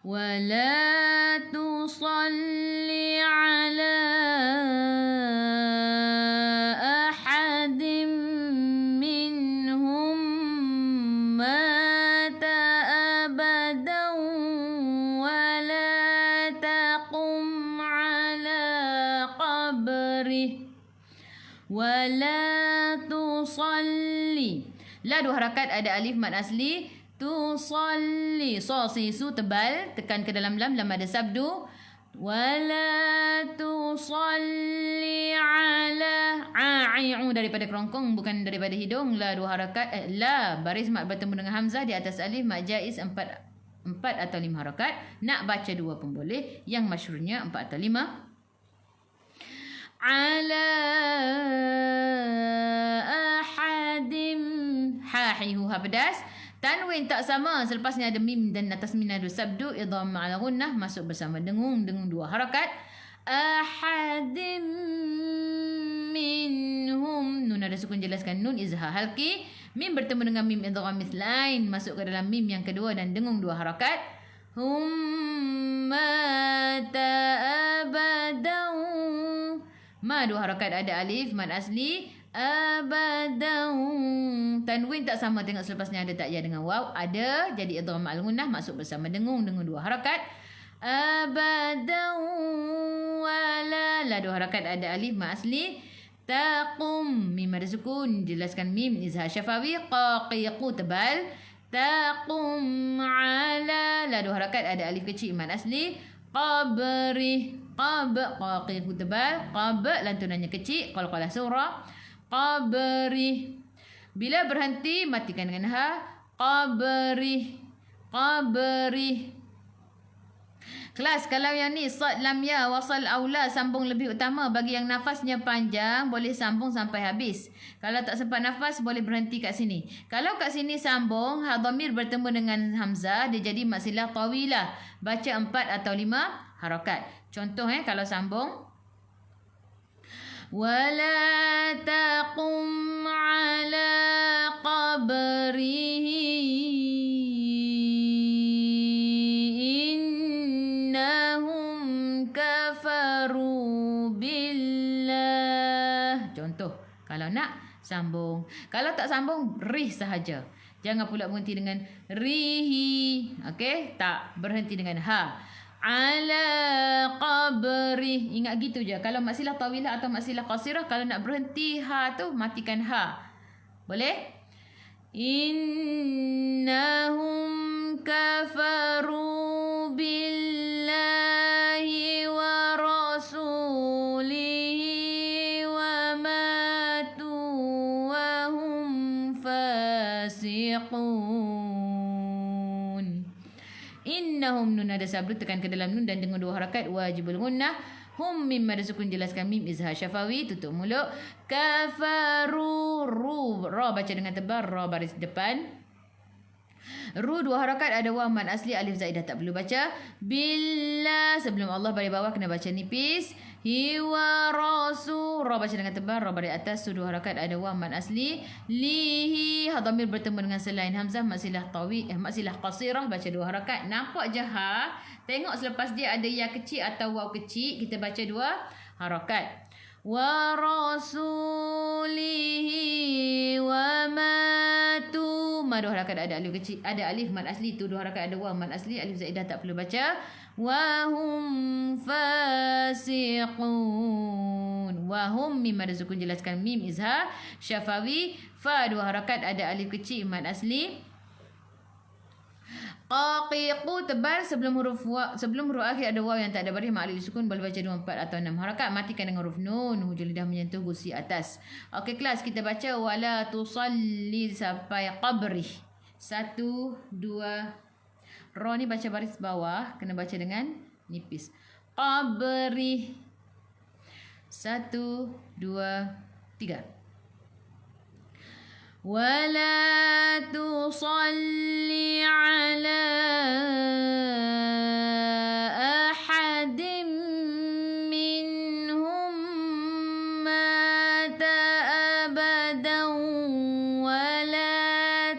ولا تصل على أحد منهم مات أبدا ولا تقم على قبره ولا تصلي. La 2 harakat, ada alif mad asli. Tusalli. So, sisu tebal. Tekan ke dalam lam. Lam ada sabdu. Wala tusalli ala. A'i'u daripada kerongkong. Bukan daripada hidung. La 2 harakat. La baris mat bertemu dengan hamzah. Di atas alif mat jaiz 4 atau 5 harakat. Nak baca 2 pun boleh. Yang masyhurnya 4 atau 5. Ala ahadim. Hahihu ha pedas. Tanwin tak sama, selepasnya ada mim dan atas mim ada sabdu. Idham ma'al gunnah masuk bersama dengung 2 harakat. Ahadim minhum. Nun ada sukun, jelaskan nun izhar halki. Mim bertemu dengan mim idgham mithlain masuk ke dalam mim yang kedua dan dengung 2 harakat. Mata abadan. Ma 2 harakat, ada alif mad asli. Abadan. Tanwin tak sama, tengok selepasnya ada tak ya dengan waw. Ada, jadi idgham ma'al gunnah masuk bersama dengung 2 harakat. Abadan wala. La 2 harakat, ada alif mad asli. Taqum. Mim ada sukun, jelaskan mim izhar syafawi. Qaqiqu tebal. Taqum ala. La 2 harakat, ada alif kecil mad asli. Qabri. Qab. Qaqiqu tebal. Qab lantunannya kecil. Qalqalah surah. Qabri. Bila berhenti matikan dengan ha. Qabri. Qabri. Kelas, kalau yang ni sad lam ya wasal aula sambung lebih utama. Bagi yang nafasnya panjang boleh sambung sampai habis. Kalau tak sempat nafas boleh berhenti kat sini. Kalau kat sini sambung, ha dhamir bertemu dengan hamzah, dia jadi maksilah tawilah. Baca 4 atau 5 harakat. Contoh kalau sambung. Wala taqum ala qabrihi innahum kafaru billah. Contoh. Kalau nak sambung. Kalau tak sambung, rih sahaja. Jangan pula berhenti dengan rihi. Okey? Tak. Berhenti dengan ha. ala qabri. Ingat gitu je. Kalau mat silah tawilah atau mat silah qasirah, kalau nak berhenti ha tu matikan ha. Boleh? Innahum kafaru billahi wa rasulihi wa matu wa hum fasiqun. Innahum, nun ada sabru, tekan ke dalam nun dan dengan dua harakat wajibul gunnah. Hum mim ada sukun, jelaskan mim izhar syafawi, tutup mulut. Kafaru, ru, ra baca dengan tebal, ra baris depan. Ru dua harakat, ada waw mad asli, alif zaidah tak perlu baca. Billah, sebelum Allah baris bawah kena baca nipis. Hiwa rasu, ra baca dengan tebal, ra baris atas. Su dua harakat, ada waw mad asli. Lihi, ha dhamir bertemu dengan selain hamzah, maksilah tawi, maksilah qasirah, baca dua harakat. Nampak je ha? Tengok selepas dia ada ya kecil atau waw kecil, kita baca dua harakat. Wa rasulihi wa matu, ma dua harakat, ada alif kecil, ada alif mad asli, tu dua harakat, ada waw mad asli, alif zaidah tak perlu baca. Wa hum fasiqun, wa hum mim ada sukun, jelaskan mim izhar syafawi. Fa dua harakat, ada alif kecil mad asli. Qaqiqu, tebal, sebelum huruf akhir ada waw yang tak ada baris mak alif sukun, boleh baca 2, 4 atau 6 harakat. Matikan dengan huruf nun, hujung lidah menyentuh gusi atas. Okey kelas, kita baca wala tusalli sampai qabri. 1 2, ra ni baca baris bawah, kena baca dengan nipis. Qabri. 1 2 3. ولا تصلي على أحد منهم مات أبدا ولا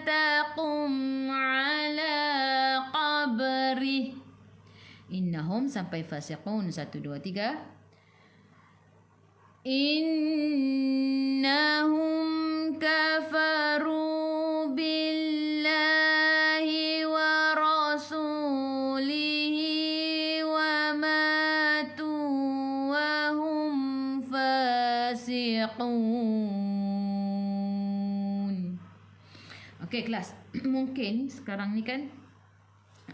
تقم على قبره. إنهم sampai fasiqun. 1 2 3. Innahum kafaru billahi wa rasulihi wa matu wa hum fasiqun. Okey kelas, mungkin sekarang ni kan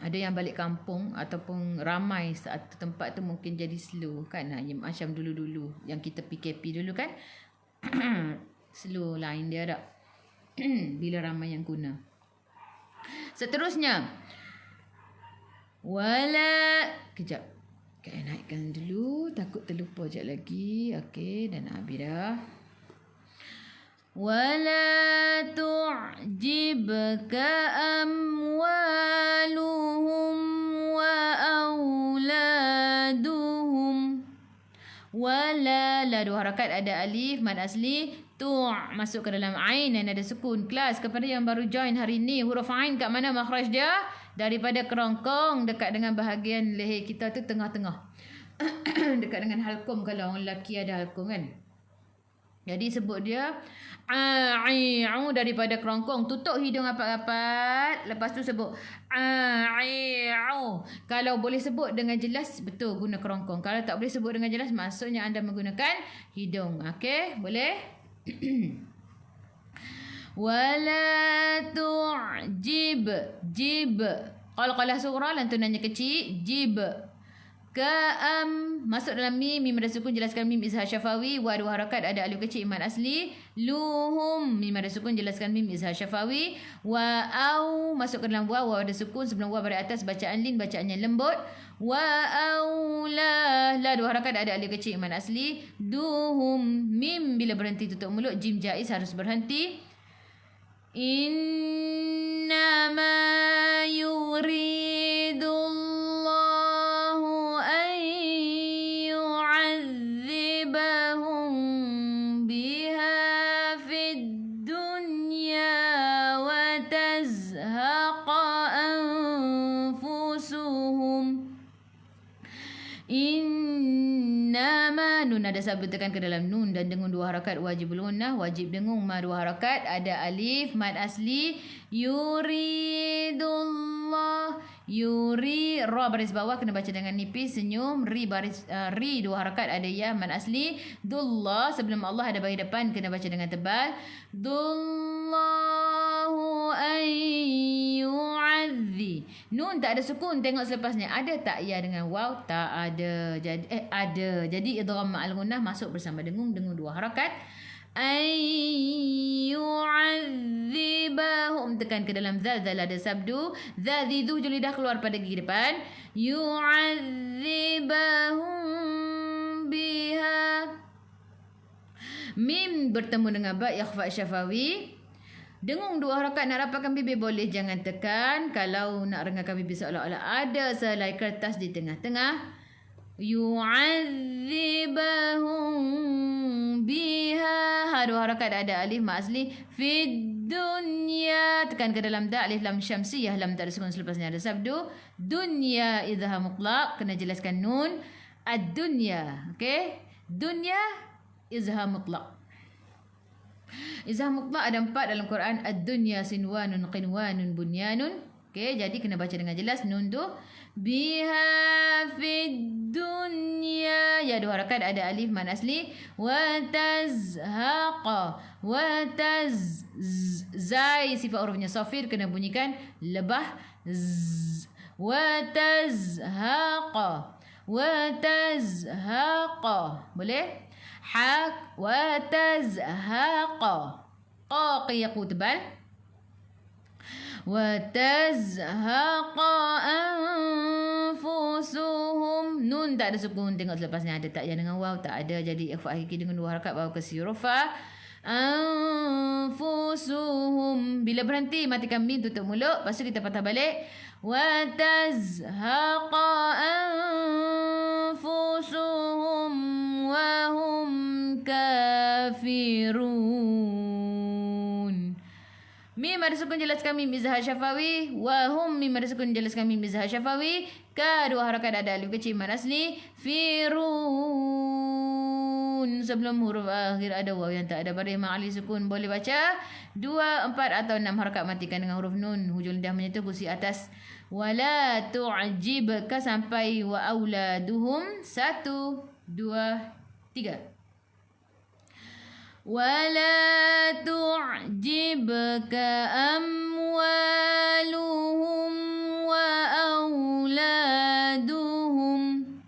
ada yang balik kampung ataupun ramai satu tempat tu mungkin jadi slow kan. Macam dulu-dulu yang kita PKP dulu kan. Slow line dia tak. Bila ramai yang guna. Seterusnya. Wala. Kejap. Okay, naikkan dulu. Takut terlupa sekejap lagi. Okey, dan habis dah. Wala tu'jibka amwaluhum wa auladuhum. Wala, la dua harakat, ada alif mad asli. Tu' masuk ke dalam ain dan ada sukun. Kelas, kepada yang baru join hari ni, huruf ain kat mana makhraj dia? Daripada kerongkong dekat dengan bahagian leher kita tu, tengah-tengah. Dekat dengan halkum, kalau orang lelaki ada halkum kan. Jadi sebut dia a'i'u daripada kerongkong. Tutup hidung rapat-rapat. Lepas tu sebut a'i'u. Kalau boleh sebut dengan jelas, betul guna kerongkong. Kalau tak boleh sebut dengan jelas, maksudnya anda menggunakan hidung. Okey, boleh? Wala tu'jib. Jib. Qalqalah surah, lantunannya kecil. Jib. Ka'am. Masuk dalam mim. Mim ada sukun, jelaskan mim izhar syafawi. Wa dua harakat, ada alif kecil mad asli. Luhum. Mim ada sukun, jelaskan mim izhar syafawi. Wa au. Masuk ke dalam waw. Waw ada sukun, sebelum waw pada atas bacaan lin, bacaannya lembut. Wa aula. La dua harakat, ada alif kecil mad asli. Duhum. Mim bila berhenti tutup mulut. Jim jaiz harus berhenti. Innama yuridullahu an yu'adzibahum biha fid dunya wa tazhaqa anfusuhum. Innama, nun ada sabit, tekan ke dalam nun dan dengung dua harakat wajibul gunnah. Wajib dengung ma dua harakat, ada alif mad asli. Yuridullah. Yuri, ra baris bawah kena baca dengan nipis. Senyum, ri 2 harakat ada ya mad asli. Dullah sebelum Allah ada bagi depan kena baca dengan tebal. Dullahu ayyu'adzi. Nun tak ada sukun, tengok selepasnya. Ada tak ya dengan waw? Tak ada. Jadi ada. Jadi idgham ma'al gunnah masuk bersama dengung 2 harakat. Ayyu'adzibahum, tekan ke dalam zal ada sabdu. Zazidu lidah keluar pada gigi depan. Yu'adzibahum biha. Mim bertemu dengan ba ikhfa syafawi. Dengung 2 harakat, nak rapatkan bibir boleh jangan tekan. Kalau nak rengahkan bibir seolah-olah ada selai kertas di tengah-tengah. Yu'adzibahum biha. 2 harakat ada alif mak asli. Fid dunya, tekan ke dalam da alif lam syamsiyah, lam tak ada sukun selepasnya ada sabdu. Dunya idhar mutlaq, kena jelaskan nun. Ad-dunya, okey? Dunya izhar mutlaq. Izhar mutlaq ada 4 dalam Quran. Ad-dunya sinwanun qinwanun bunyanun. Okey, jadi kena baca dengan jelas nun tu. Biha fid dunya. Ya 2 harakat ada alif man asli. Wa tazhaqa. Wa taz. Zai sifat hurufnya safir kena bunyikan lebah. Z. Wa tazhaqa. Wa tazhaqa. Boleh? Haq wa tazhaqa. Qa qiyaku tebal. Wa tazhaqa anfusuhum. Nun tak ada sukun, tengok selepasnya ada tak ya dengan waw? Tak ada. Jadi ikhfa hakiki dengan 2 harakat bawa ke sirufa. Anfusuhum. Bila berhenti matikan mim, tutup mulut, lepas tu kita patah balik. Wa tazhaqa anfusuhum wa hum kafirun. Mim ada sukun jelaskan mim izhar syafawi. Wa hum mim ada sukun jelaskan mim izhar syafawi. Ka 2 harakat ada alif kecil mad asli. Firun. Sebelum huruf akhir ada waw yang tak ada baris ma'ali sukun. Boleh baca 2, 4 atau 6 harakat matikan dengan huruf nun. Hujung lidah menyentuh gusi atas. Wala tu'jibka sampai wa auladuhum. 1, 2, 3. Wala tu'jibka amwaluhum wa auladuhum.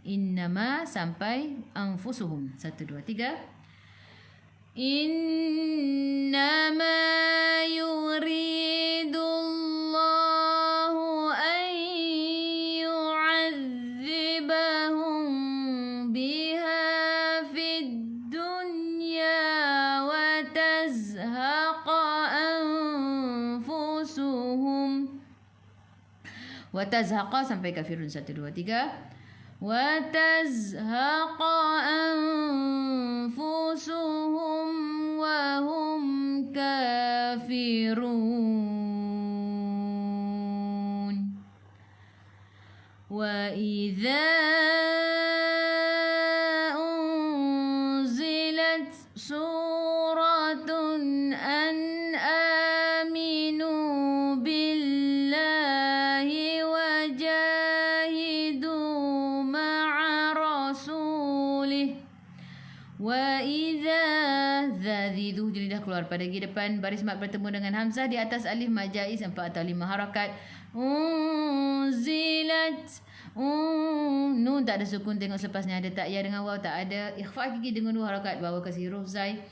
Innama sampai anfusuhum. 1, 2, 3. Innama yuridullahu an yu'adzibahum biha fid dunya wa tazhaqa anfusuhum. Wa tazhaqa sampai kafirun. 1, 2, 3. Wa tazhaqa anfusuhum wa hum kafirun. Wa idza unzilat suratun an aminu billahi wajahidu ma'a rasulih. Wa idza zazidu lidah keluar pada gigi depan, baris mat bertemu dengan hamzah di atas alif mad jaiz 4 atau 5 harakat. Unzilat. Nun tak ada sukun, tengok selepasnya ada tak ya dengan waw? Tak ada. Ikhfa gigi dengan 2 harakat bawa ke huruf zai.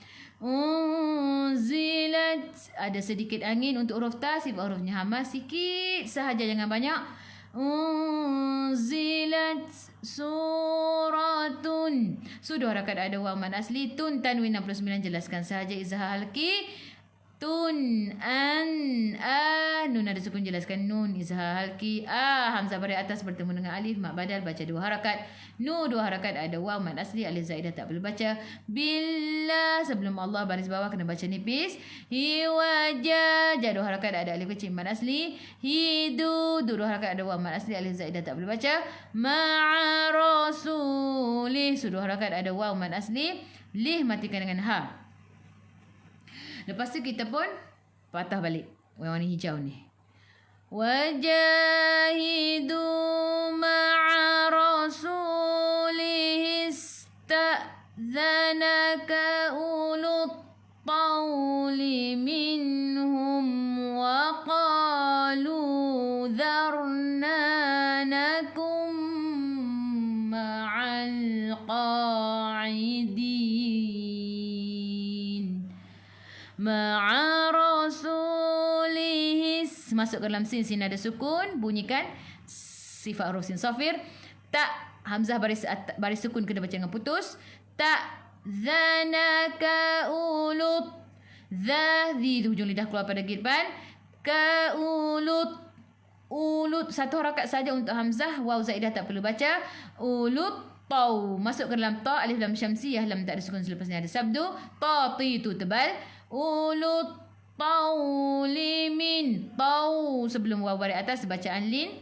Unzilat. Ada sedikit angin untuk huruf ta, sifat hurufnya hamas sikit sahaja, jangan banyak. Unzilat suratun. Sudah harakat ada waw mad asli. Tun tanwin 69 jelaskan sahaja izhar halki. Tun an a. Nun ada sukun jelaskan nun izhar halki. A hamzah baris atas bertemu dengan alif mak badal baca 2 harakat. Nu 2 harakat ada waw mad asli, alif zaidah tak perlu baca. Billah sebelum Allah baris bawah kena baca nipis. Hiwaja 2 harakat ada alif kecil mad asli. Hidu 2 harakat ada waw mad asli, alif zaidah tak perlu baca. Ma'a rasulih 2 harakat ada waw mad asli. Lih matikan dengan ha. Lepas tu kita pun patah balik yang warna hijau ni. Wajahidu ma'a rasulihis. Masuk ke dalam sin, sin ada sukun, bunyikan sifat huruf sin safir. Tak, hamzah baris sukun kena baca dengan putus. Tak zanaka ulut. Za, di hujung lidah keluar pada depan. Ka ulut. Ulut satu harakat saja untuk hamzah. Waw zaidah tak perlu baca. Ulut tau. Masuk ke dalam ta, alif lam syamsiyah, lam tak ada sukun selepasnya ada sabdu. Ta ti tu tebal. Ulut tau limin. Tau sebelum waw baris atas bacaan lin.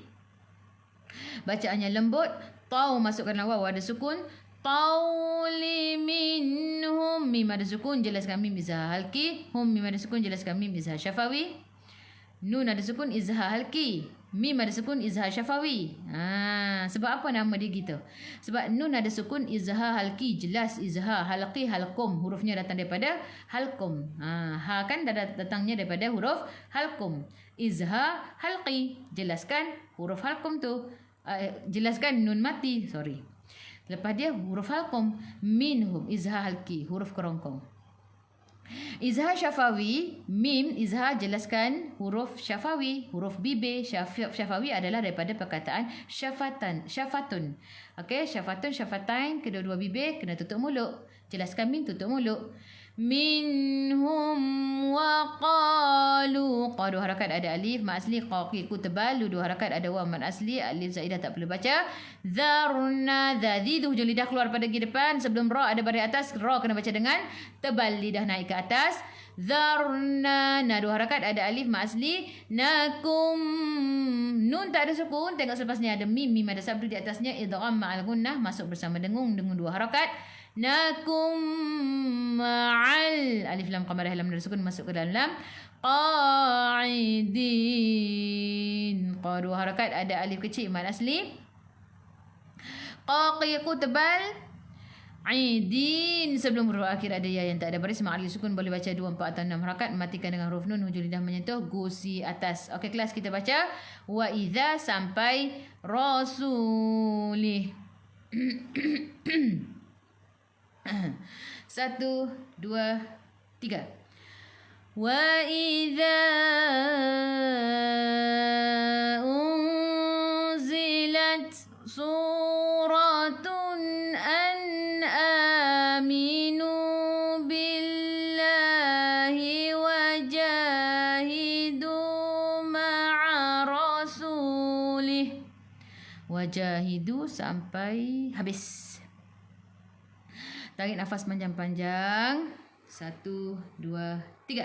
Bacaannya lembut. Tau masuk ke dalam waw ada sukun. Tauli minhum, mim ada sukun, jelaskan mim izhar halki. Hum, mim ada sukun, jelaskan mim izhar syafawi. Nun ada sukun, izhar halki. Mim ada sukun, izhar syafawi. Sebab apa nama dia gitu? Sebab nun ada sukun, izhar halki, jelas izhar. Halqi, halqum, hurufnya datang daripada halqum. Ha kan datangnya daripada huruf halqum. Izhar halqi, jelaskan huruf halqum tu. Jelaskan nun mati, sorry. Lepas dia huruf halqum, minhum, izhar halki, huruf kerongkong. Izhar syafawi, mim, izhar jelaskan huruf syafawi, huruf bibir. Syafawi adalah daripada perkataan syafatan, syafatun. Okey, syafatun, syafatain, kedua-dua bibir kena tutup mulut. Jelaskan mim tutup mulut. Minhum wa qalu. Qa dua harakat ada alif, mat asli qaqiku tebal, dua harakat ada waw mat asli, alif zaidah tak perlu baca. Zarna, dzadi tu hujung lidah keluar pada gigi depan, sebelum ra ada baris atas, ra kena baca dengan tebal lidah naik ke atas. Zarna, na dua harakat ada alif mat asli, nakum. Nun tak ada sukun, tengok selepasnya ada mim, mim ada sabdu di atasnya, idgham ma'al gunnah, masuk bersama dengung dua harakat. Nakum ma'al, alif lam qamarah lam ada sukun masuk ke dalam qa'idin. Qa dua harakat ada alif kecil mat asli. Qaqiqu tebal. Aidin, sebelum huruf akhir ada ya yang tak ada baris, mak alif sukun boleh baca 2, 4 atau 6 harakat. Matikan dengan huruf nun, hujung lidah menyentuh gusi atas. Okey kelas, kita baca wa idza sampai rasulih. 1, 2, 3. Wa idza unzilat suratun an aminu billahi wajahidu ma'a rasulih. Wajahidu sampai habis. Tarik nafas panjang-panjang. 1, 2, 3.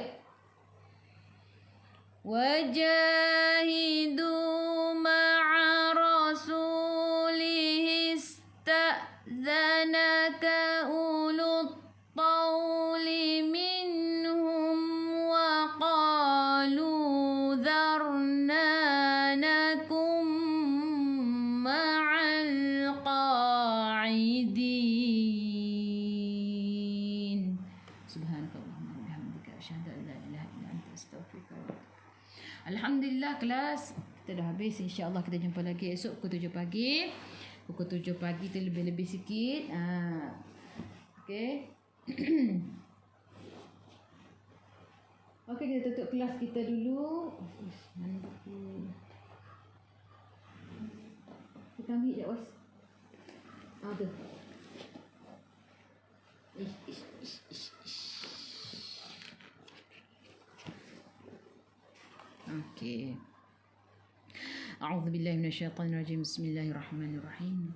Wajahidu ma'a rasulih ista'zanaka ulut tawli minhum wa qalu dharna nakum ma'al qa'idin. Subhanakallahumma wa bihamdika asyhadu an la ilaha illa anta astaghfiruka wa atubu. Alhamdulillah kelas, kita dah habis. InsyaAllah kita jumpa lagi esok pukul 7 pagi. Pukul 7 pagi tu lebih-lebih sikit. Okey. Okey, kita tutup kelas kita dulu. Mana buku? Kita ambil sekejap, was. Tu. Ish. Okey. A'udzu billahi minasyaitonir rajim. Bismillahirrahmanirrahim.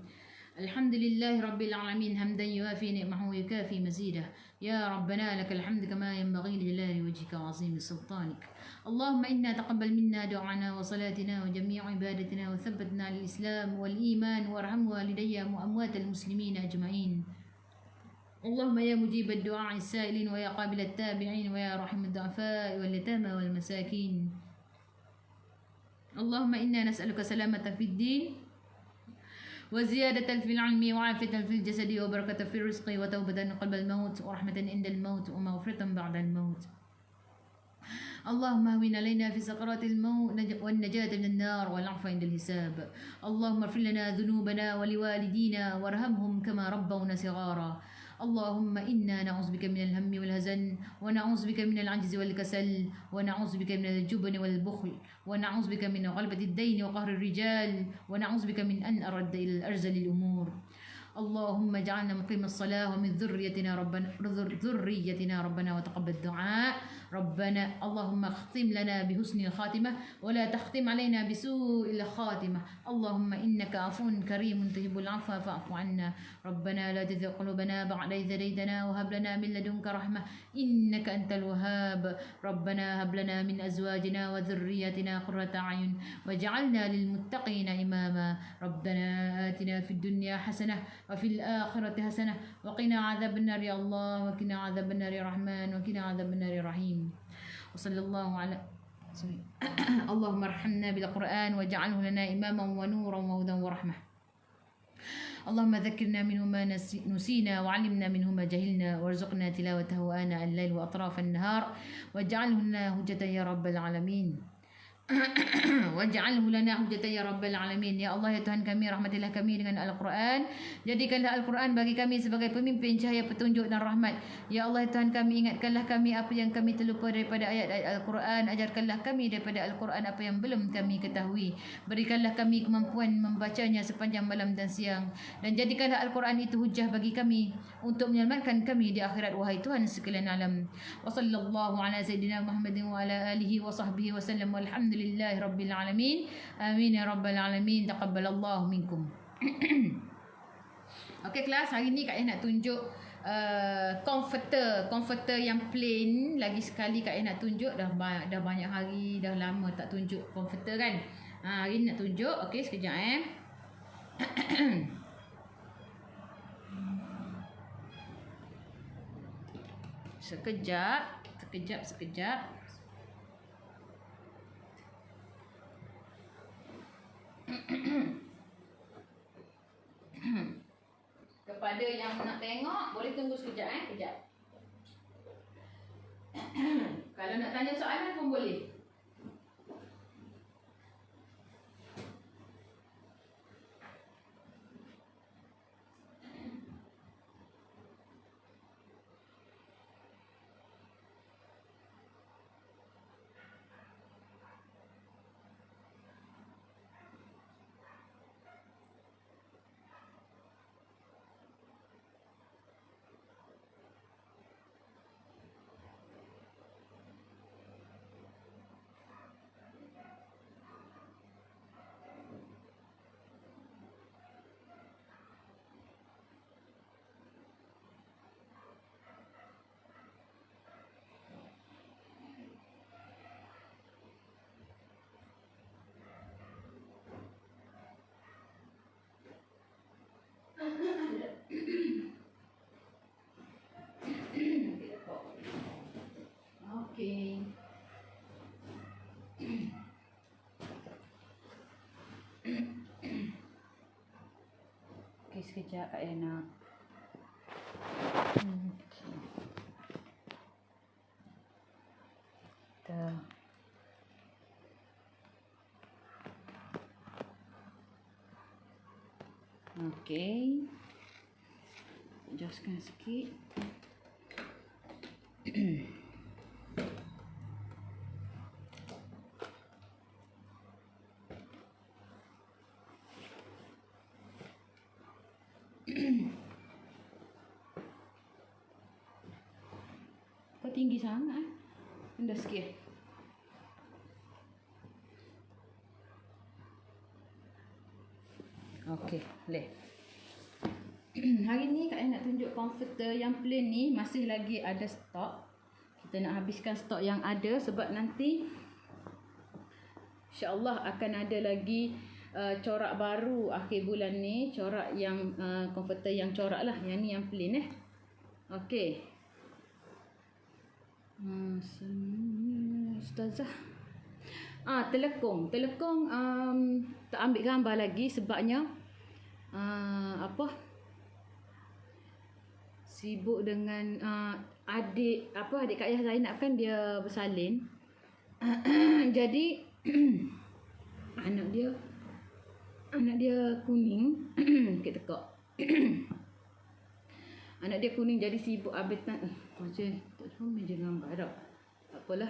Alhamdulillahi rabbil alamin hamdan yuafi ni'mahu wa yukafi mazidah. Ya Rabbana lakal hamd kama yanbaghi li jalali wajhika wa 'azimi sultanik. Allahumma inna taqabbal minna du'ana wa salatina wa jami' ibadatina wa thabbatna lil Islam wal iman warham walidayya wa amwatal muslimin ajma'in. اللهم يا مجيب الدعاء السائلين ويا قابل التابعين ويا رحم الضعفاء واليتامى والمساكين. اللهم إنا نسألك سلامة في الدين وزيادة في العلم وعافية في الجسد وبركة في الرزق وتوبة قبل الموت ورحمة عند الموت ومغفرة بعد الموت. اللهم اهون علينا في سكرات الموت والنجاة من النار والعفو عند الحساب. اللهم اغفر لنا ذنوبنا ولوالدينا وارحمهم كما ربونا صغارا. اللهم إنا نعوذ بك من الهم والهزن ونعوذ بك من العجز والكسل ونعوذ بك من الجبن والبخل ونعوذ بك من غلبة الدين وقهر الرجال ونعوذ بك من أن أرد إلى الأرذل الأمور اللهم اجعلنا مقيم الصلاة ومن ذريتنا ربنا وتقبل الدعاء ربنا اللهم اختم لنا بحسن الخاتمة ولا تختم علينا بسوء الخاتمة اللهم إنك عفو كريم تحب العفو فاعف عنا ربنا لا تزغ قلوبنا بعد إذ هديتنا وهب لنا من لدنك رحمة إنك أنت الوهاب ربنا هب لنا من أزواجنا وذريتنا قرة أعين واجعلنا للمتقين إماما ربنا آتنا في الدنيا حسنة وفي الآخرة حسنة وقنا عذاب النار يا الله وقنا عذاب النار يا رحمن وقنا عذاب النار يا رحيم وصلى الله على اللهم ارحمنا بالقرآن واجعله لنا إماما ونورا وهدى ورحمة اللهم ذكرنا منه ما نسينا وعلمنا منه ما جهلنا وارزقنا تلاوته آناء الليل وأطراف النهار واجعله لنا هجة يا رب العالمين waj'alhu lana hujjatan ya rabbal alamin ya Allah ya Tuhan kami rahmatilah kami dengan Al-Quran jadikanlah Al-Quran bagi kami sebagai pemimpin cahaya petunjuk dan rahmat ya Allah ya Tuhan kami ingatkanlah kami apa yang kami terlupa daripada ayat-ayat Al-Quran ajarkanlah kami daripada Al-Quran apa yang belum kami ketahui berikanlah kami kemampuan membacanya sepanjang malam dan siang dan jadikanlah Al-Quran itu hujah bagi kami untuk menyelamatkan kami di akhirat wahai Tuhan sekalian alam wa sallallahu ala sayyidina Muhammadin wa ala alihi wa sahbihi wa sallam walhamdulillahi rabbil alamin amin ya rabbal alamin taqabbalallahu minkum. Okey kelas, hari ni Kak Ayah nak tunjuk comforter yang plain lagi sekali. Kak Ayah nak tunjuk dah banyak hari dah lama tak tunjuk comforter kan. Hari ni nak tunjuk. Okey sekejap sekejap. Kepada yang nak tengok boleh tunggu sekejap kejap. Kalau nak tanya soalan pun boleh. Okey. Okey sekejap Kak Yana. Okey. Adjustkan sikit. Kau tinggi sangat. Rendah sikit. Okey, boleh. Hari ni Kak nak tunjuk comforter yang plain ni masih lagi ada stok. Kita nak habiskan stok yang ada sebab nanti insya-Allah akan ada lagi corak baru akhir bulan ni, corak yang comforter yang corak lah. Yang ni yang plain Okey. Ustazah. Telekong tak ambil gambar lagi sebabnya sibuk dengan adik Kak Yah Zainab kan dia bersalin. Jadi anak dia kuning. Kita tekak. Anak dia kuning jadi sibuk habis macam tak comel je gambar dah. Tak apalah.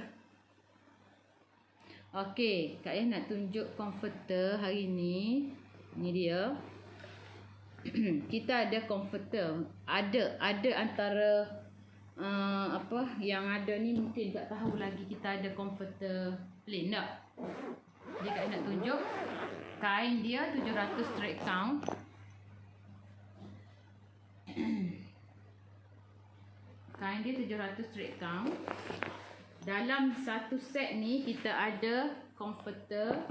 Okey, Kak Ayah nak tunjuk comforter hari ni. Ni dia. Kita ada comforter. Ada antara apa yang ada ni mungkin tak tahu lagi kita ada comforter plain tak. Jadi Kak Ayah nak tunjuk. Kain dia 700 straight count. Kain dia 700 straight count. Dalam satu set ni kita ada comforter.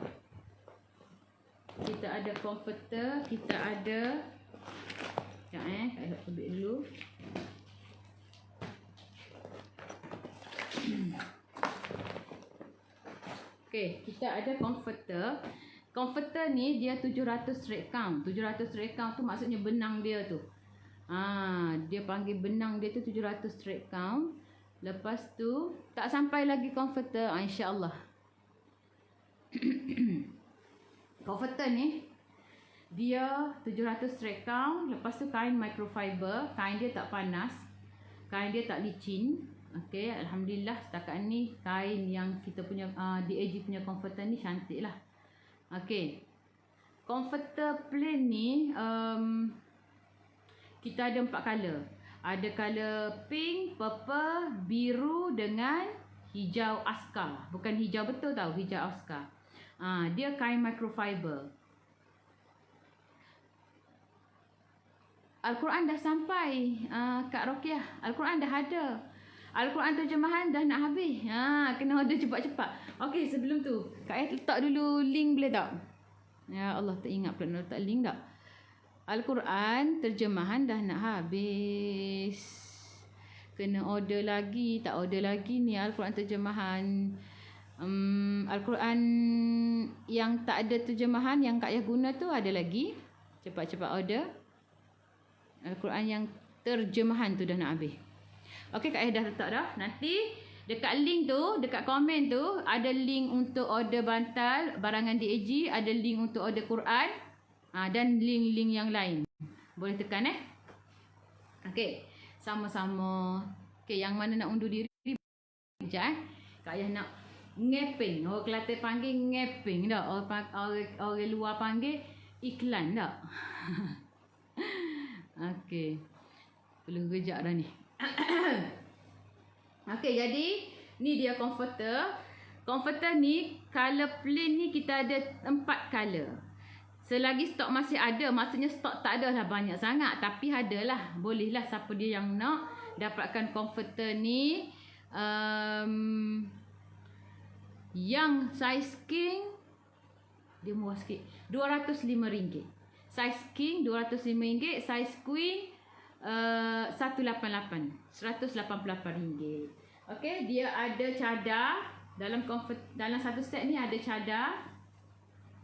Kita ada comforter, kita ada sekejap saya ambil dulu. Okey, kita ada comforter. Comforter ni dia 700 straight count. 700 straight count tu maksudnya benang dia tu. Dia panggil benang dia tu 700 straight count. Lepas tu tak sampai lagi comforter, insya-Allah. Comforter ni dia 700 straight count. Lepas tu kain microfiber, kain dia tak panas, kain dia tak licin. Okey, alhamdulillah setakat ni kain yang kita punya DAG punya comforter ni cantik lah. Okey. Comforter plain ni kita ada 4 color. Ada color pink, purple, biru dengan hijau askar. Bukan hijau betul tau, hijau askar. Dia kain microfiber. Al-Quran dah sampai, Kak Rokiah. Al-Quran dah ada. Al-Quran terjemahan dah nak habis. Kena order cepat-cepat. Okey, sebelum tu Kak Ayah letak dulu link boleh tak? Ya Allah, tak ingat pula nak letak link tak? Al-Quran terjemahan dah nak habis. Kena order lagi. Tak order lagi ni Al-Quran terjemahan. Al-Quran yang tak ada terjemahan yang Kak Ayah guna tu ada lagi. Cepat-cepat order. Al-Quran yang terjemahan tu dah nak habis. Okey, Kak Ayah dah letak dah. Nanti dekat link tu, dekat komen tu ada link untuk order bantal barangan DAG, ada link untuk order Quran. Dan link-link yang lain. Boleh tekan Okey, sama-sama. Okey, yang mana nak undur diri? Sekejap Kak Ayah nak ngeping. Orang Kelantan panggil ngeping tak? Orang luar panggil iklan tak? Okey. Perlu kejap dah ni. Okey, jadi ni dia comforter. Comforter ni color plain ni kita ada 4 color. Selagi stok masih ada, maksudnya stok tak ada lah banyak sangat, tapi adalah, bolehlah siapa dia yang nak dapatkan comforter ni. Yang size king dia murah sikit, RM205. Size king RM205, size queen RM188. RM188. Okey, dia ada cadar dalam satu set ni, ada cadar.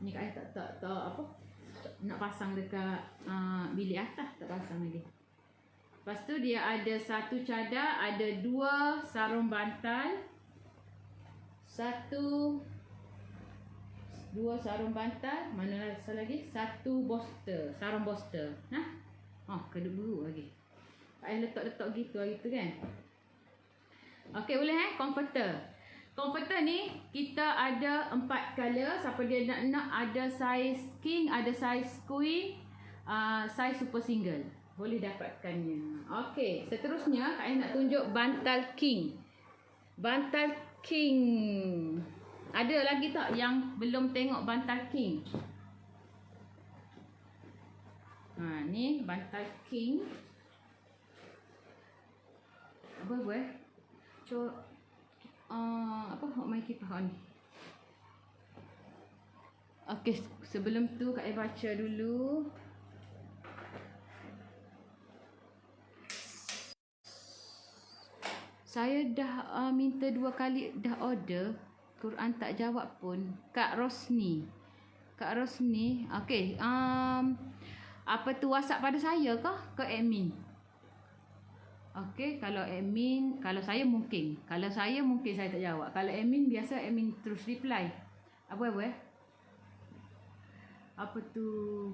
Ni Kak Ayah tak apa nak pasang dekat bilik atas, tak pasang lagi. Lepas tu dia ada satu cadar, ada 2 sarung bantal. 2 sarung bantal, mana lagi? 1 bolster, sarung bolster. Kedua buru lagi. Kak Ayah letak-letak gitu kan. Okey, boleh comforter. Comforter ni kita ada 4 color. Siapa dia nak ada size king, ada size queen, size super single. Boleh dapatkannya. Okey, seterusnya Kak Ayah nak tunjuk bantal king. Bantal king. Ada lagi tak yang belum tengok bantal king? Ni bantal king. Apa? Hok mai kipas ni. Okey, sebelum tu Kak Ayah baca dulu. Saya dah minta 2 kali dah order, Quran tak jawab pun. Kak Rosni. Okey, apa tu WhatsApp pada saya ke admin? Okey, kalau admin, kalau saya mungkin saya tak jawab. Kalau admin biasa admin terus reply. Apa? Apa tu?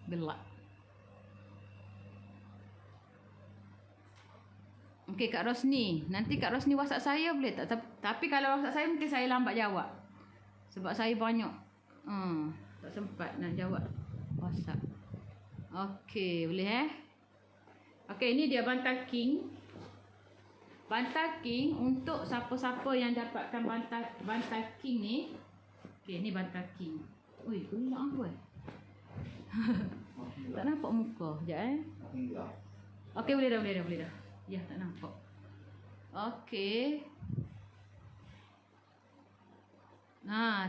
Gelap. Okey, Kak Rosni. Nanti Kak Rosni WhatsApp saya boleh tak? Tapi kalau WhatsApp saya mungkin saya lambat jawab. Sebab saya banyak. Tak sempat nak jawab WhatsApp. Okey, boleh Okey, ini dia bantal king. Bantal king untuk siapa-siapa yang dapatkan bantal king ni. Okey, ni bantal king. Ui, gelap apa tak nampak muka. Sekejap Okey, boleh dah. Ya, tak nampak. Okey.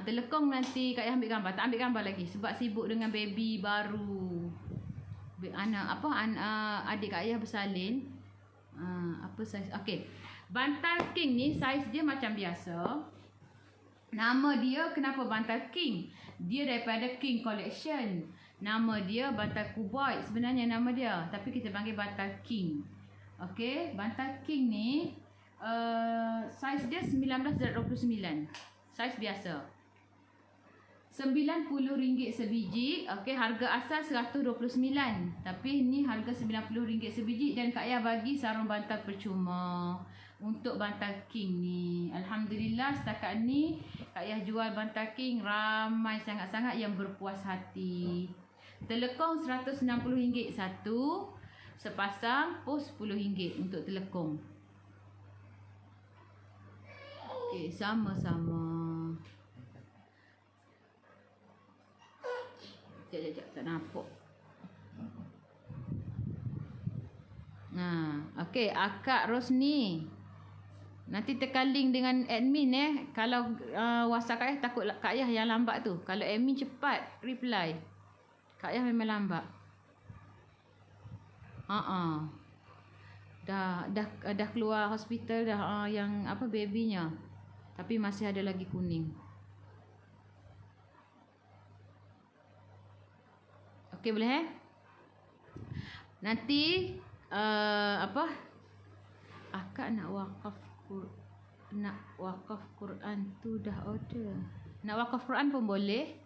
Telekong nanti Kak Ayah ambil gambar. Tak ambil gambar lagi sebab sibuk dengan baby baru. Adik Kak Ayah bersalin. Apa saiz? Okey. Bantal king ni saiz dia macam biasa. Nama dia kenapa bantal king? Dia daripada King Collection. Nama dia bantal kuboid sebenarnya nama dia. Tapi kita panggil bantal king. Okey, bantal king ni saiz dia 19.29. Saiz biasa. RM90 sebiji. Okey, harga asal RM129. Tapi ni harga RM90 sebiji dan Kak Ayah bagi sarung bantal percuma untuk bantal king ni. Alhamdulillah setakat ni Kak Ayah jual bantal king ramai sangat-sangat yang berpuas hati. Telekong RM160 satu. Sepasang pun RM10 untuk telekong. Okey, sama-sama. Sekejap, tak nampak. Okey, Akak Rosni. Nanti tekan link dengan admin Kalau WhatsApp Kak Ayah takut Kak Ayah yang lambat tu. Kalau admin cepat reply. Kak Ayah memang lambat. Dah keluar hospital dah yang babynya. Tapi masih ada lagi kuning. Okey, boleh Nanti Akak nak wakaf Quran tu dah order. Nak wakaf Quran pun boleh.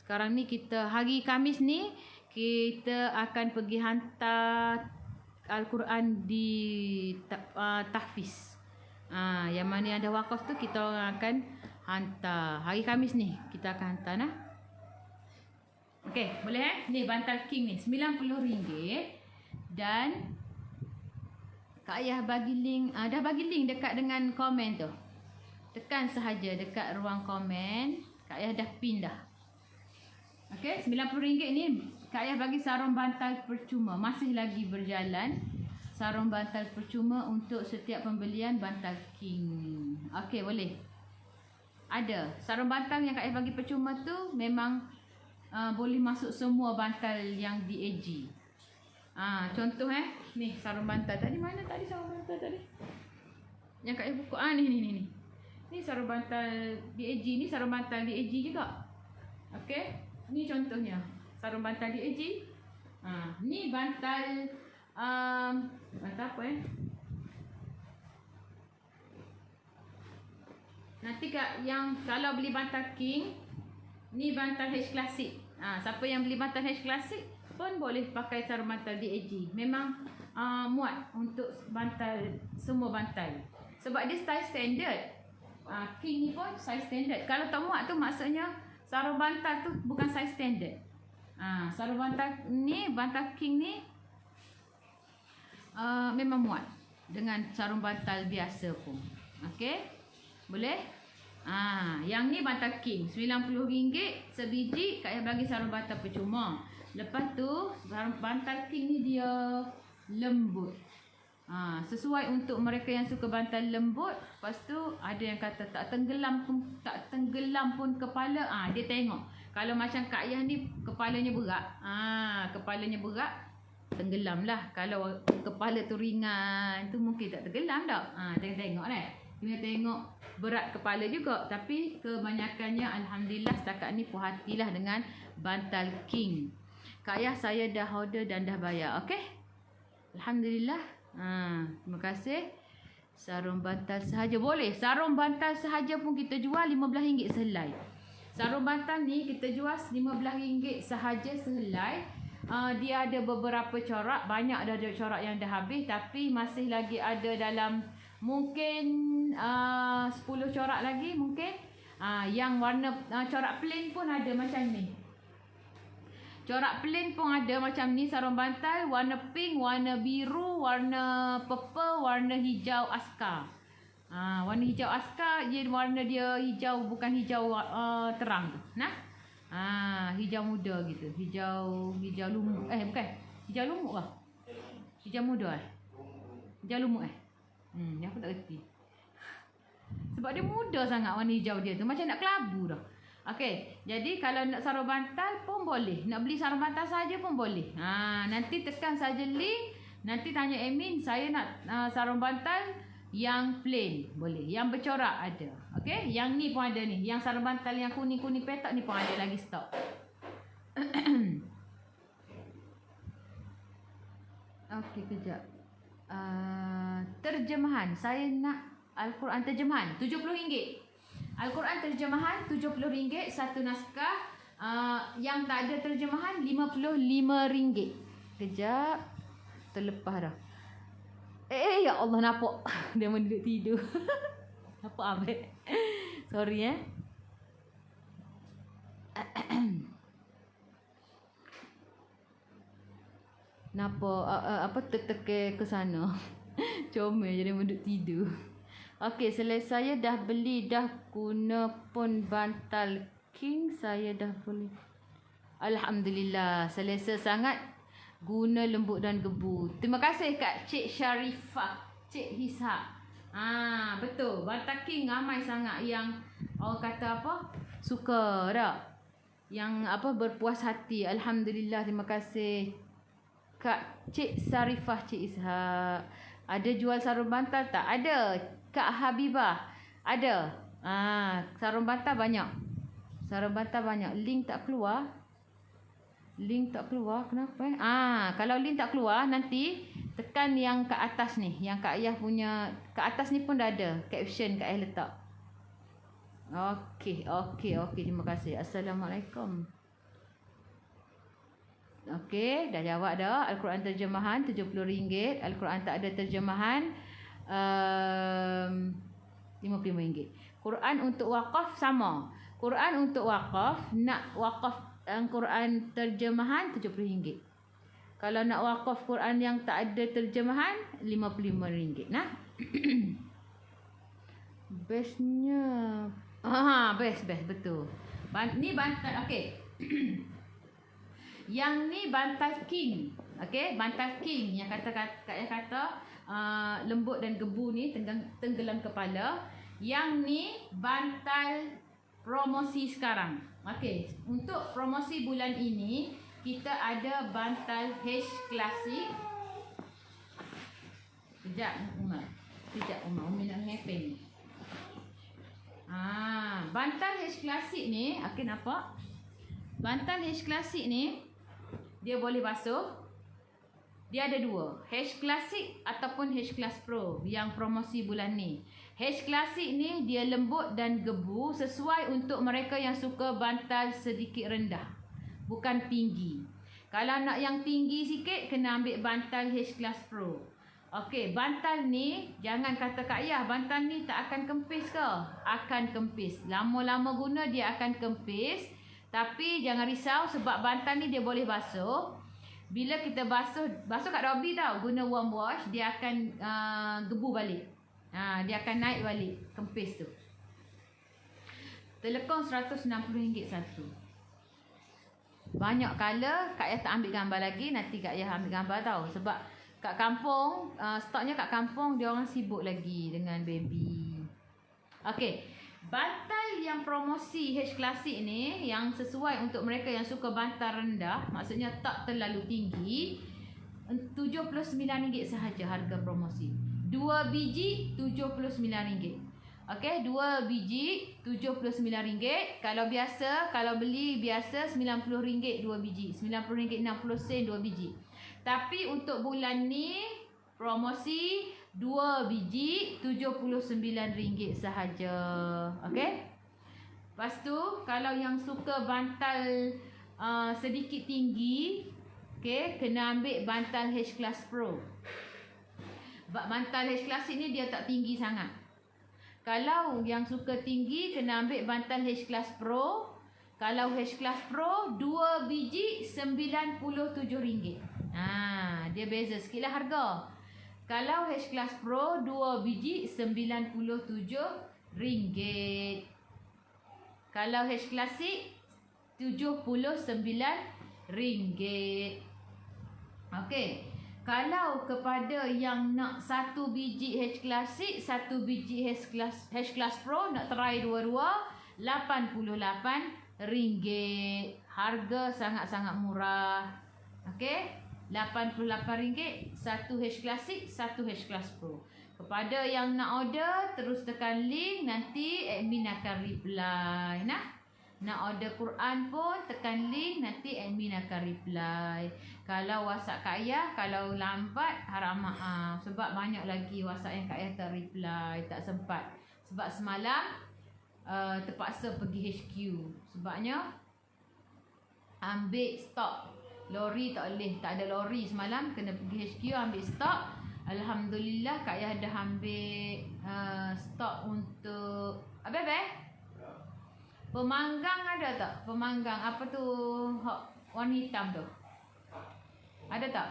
Sekarang ni hari Khamis ni kita akan pergi hantar Al-Quran di tahfiz. Yang mana ada wakaf tu kita akan hantar. Hari Khamis ni kita akan hantar Okey, boleh Ni bantal king ni RM90 dan Kak Ayah bagi link, dah bagi link dekat dengan komen tu. Tekan sahaja dekat ruang komen. Kak Ayah dah pin dah. Okey, RM90 ni Kak Ayah bagi sarung bantal percuma. Masih lagi berjalan. Sarung bantal percuma untuk setiap pembelian bantal king. Okey, boleh. Ada. Sarung bantal yang Kak Ayah bagi percuma tu memang boleh masuk semua bantal yang DAG. Contoh ni sarung bantal tadi. Mana tadi sarung bantal tadi? Yang Kak Ayah buka. Ni. Ni sarung bantal DAG. Ni sarung bantal DAG juga. Okey. Ni contohnya. Sarung bantal DAG. Ni bantal bantal apa Nanti yang kalau beli bantal king, ni bantal H Classic. Siapa yang beli bantal H Classic pun boleh pakai sarung bantal DAG. Memang muat untuk semua bantal. Sebab dia size standard. King ni pun size standard. Kalau tak muat tu maksudnya sarung bantal tu bukan size standard. Sarung bantal ni, bantal king ni memang muat dengan sarung bantal biasa pun. Okey? Boleh? Yang ni bantal king RM90 sebiji. Kak Ayah bagi sarung bantal percuma. Lepas tu sarung bantal king ni dia lembut. Sesuai untuk mereka yang suka bantal lembut. Lepas tu ada yang kata tak tenggelam pun kepala. Dia tengok. Kalau macam Kak Ayah ni kepalanya berat. Kepalanya berat, tenggelam lah. Kalau kepala tu ringan tu mungkin tak tenggelam tak. Tengok Kena tengok berat kepala juga. Tapi kebanyakannya alhamdulillah setakat ni puas hatilah dengan bantal king. Kak Ayah saya dah order dan dah bayar. Okey? Alhamdulillah. Terima kasih. Sarung bantal sahaja boleh. Sarung bantal sahaja pun kita jual RM15 sehelai. Sarung bantal ni kita jual RM15 sahaja sehelai. dia ada beberapa corak, banyak dah ada corak yang dah habis, tapi masih lagi ada dalam mungkin 10 corak lagi mungkin. Yang warna corak plain pun ada macam ni. Corak plain pun ada macam ni, sarung bantal warna pink, warna biru, warna purple, warna hijau askar. Warna hijau askar, warna dia hijau, bukan hijau terang tu. Hijau muda gitu. Hijau lumut. Bukan. Hijau lumut lah. Hijau muda Hijau lumut Ni aku tak reti. Sebab dia muda sangat warna hijau dia tu. Macam nak kelabu dah. Okey, jadi kalau nak sarung bantal pun boleh. Nak beli sarung bantal saja pun boleh. Nanti tekan saja link. Nanti tanya admin, saya nak sarung bantal yang plain. Boleh. Yang bercorak ada. Okey, yang ni pun ada ni. Yang sarung bantal yang kuning-kuning petak ni pun ada lagi stok. Okey, kejap. Terjemahan. Saya nak Al-Quran terjemahan. RM70. Al-Quran terjemahan RM70 satu naskah. Yang tak ada terjemahan RM55. Kejap. Terlepas dah. Ya Allah, nampak. Dia duduk tidur. Nampak Abid. Sorry Nampak terteke ke sana. Comel jadi duduk tidur. Okey, saya dah beli, dah guna pun bantal king, saya dah boleh. Alhamdulillah, selesa sangat guna lembut dan gebu. Terima kasih Kak Cik Sharifah, Cik Hishak. Betul, bantal king ramai sangat yang orang kata apa? Suka tak? Yang berpuas hati. Alhamdulillah, terima kasih Kak Cik Sharifah, Cik Ishak. Ada jual sarung bantal tak? Ada. Kak Habibah ada. Sarung bantal banyak. Sarung bantal banyak. Link tak keluar. Kenapa kalau link tak keluar, nanti tekan yang kat atas ni. Yang Kak Ayah punya. Kat atas ni pun dah ada caption Kak Ayah letak. Okey. Terima kasih. Assalamualaikum. Okey, dah jawab dah. Al-Quran terjemahan RM70. Al-Quran tak ada terjemahan RM55. Quran untuk wakaf sama. Quran untuk wakaf, nak wakaf Quran terjemahan RM70. Kalau nak wakaf Quran yang tak ada terjemahan RM55. Nah. Bestnya best betul. Ni bantal okey. Yang ni bantal king. Okey, bantal king yang kata lembut dan gebu ni tenggelam kepala. Yang ni bantal promosi sekarang. Okey, untuk promosi bulan ini kita ada bantal H Classic. Kejap Umar. Umi nak happen ni. Bantal H Classic ni, okey nampak? Bantal H Classic ni dia boleh basuh. Dia ada dua, H Classic ataupun H Class Pro yang promosi bulan ni. H Classic ni dia lembut dan gebu, sesuai untuk mereka yang suka bantal sedikit rendah, bukan tinggi. Kalau nak yang tinggi sikit, kena ambil bantal H Class Pro. Okey, bantal ni jangan kata Kak Ayah, bantal ni tak akan kempis ke? Akan kempis. Lama-lama guna dia akan kempis. Tapi jangan risau sebab bantal ni dia boleh basuh. Bila kita basuh kat Dobby tau, guna warm wash, dia akan gebu balik. Dia akan naik balik kempis tu. Telekong RM160 satu. Banyak color, Kak Ayah tak ambil gambar lagi, nanti Kak Ayah ambil gambar tau. Sebab kat kampung, stoknya kat kampung dia orang sibuk lagi dengan baby. Okey. Bantal yang promosi H Classic ni, yang sesuai untuk mereka yang suka bantal rendah, maksudnya tak terlalu tinggi, RM79 sahaja harga promosi. 2 biji RM79. Okey, 2 biji RM79. Kalau beli biasa RM90 2 biji. RM90.60 2 biji. Tapi untuk bulan ni promosi 2 biji RM79 sahaja. Okey. Lepas tu kalau yang suka bantal sedikit tinggi, Okey, kena ambil bantal H-Class Pro. Bantal H-Class ni dia tak tinggi sangat. Kalau yang suka tinggi, kena ambil bantal H-Class Pro. Kalau H-Class Pro, 2 biji RM97. Dia beza sikit lah harga. Kalau H-Class Pro, 2 biji RM97. Kalau H Classic, RM79. Okey. Kalau kepada yang nak 1 biji H Classic, 1 biji H Class Pro, nak try dua-dua, RM88. Harga sangat-sangat murah. Okey, RM88, 1 H Classic, 1 H Class Pro. Kepada yang nak order, terus tekan link, nanti admin akan reply. Nak order Quran pun tekan link, nanti admin akan reply. Kalau WhatsApp Kak Ayah, kalau lambat harap maaf. Sebab banyak lagi WhatsApp yang Kak Ayah tak reply, tak sempat. Sebab semalam terpaksa pergi HQ. Sebabnya ambil stok. Lori tak boleh, tak ada lori semalam, kena pergi HQ ambil stok. Alhamdulillah Kak Ayah dah ambil stok untuk apa? Pemanggang ada tak? Pemanggang apa tu? Warna hitam tu. Ada tak?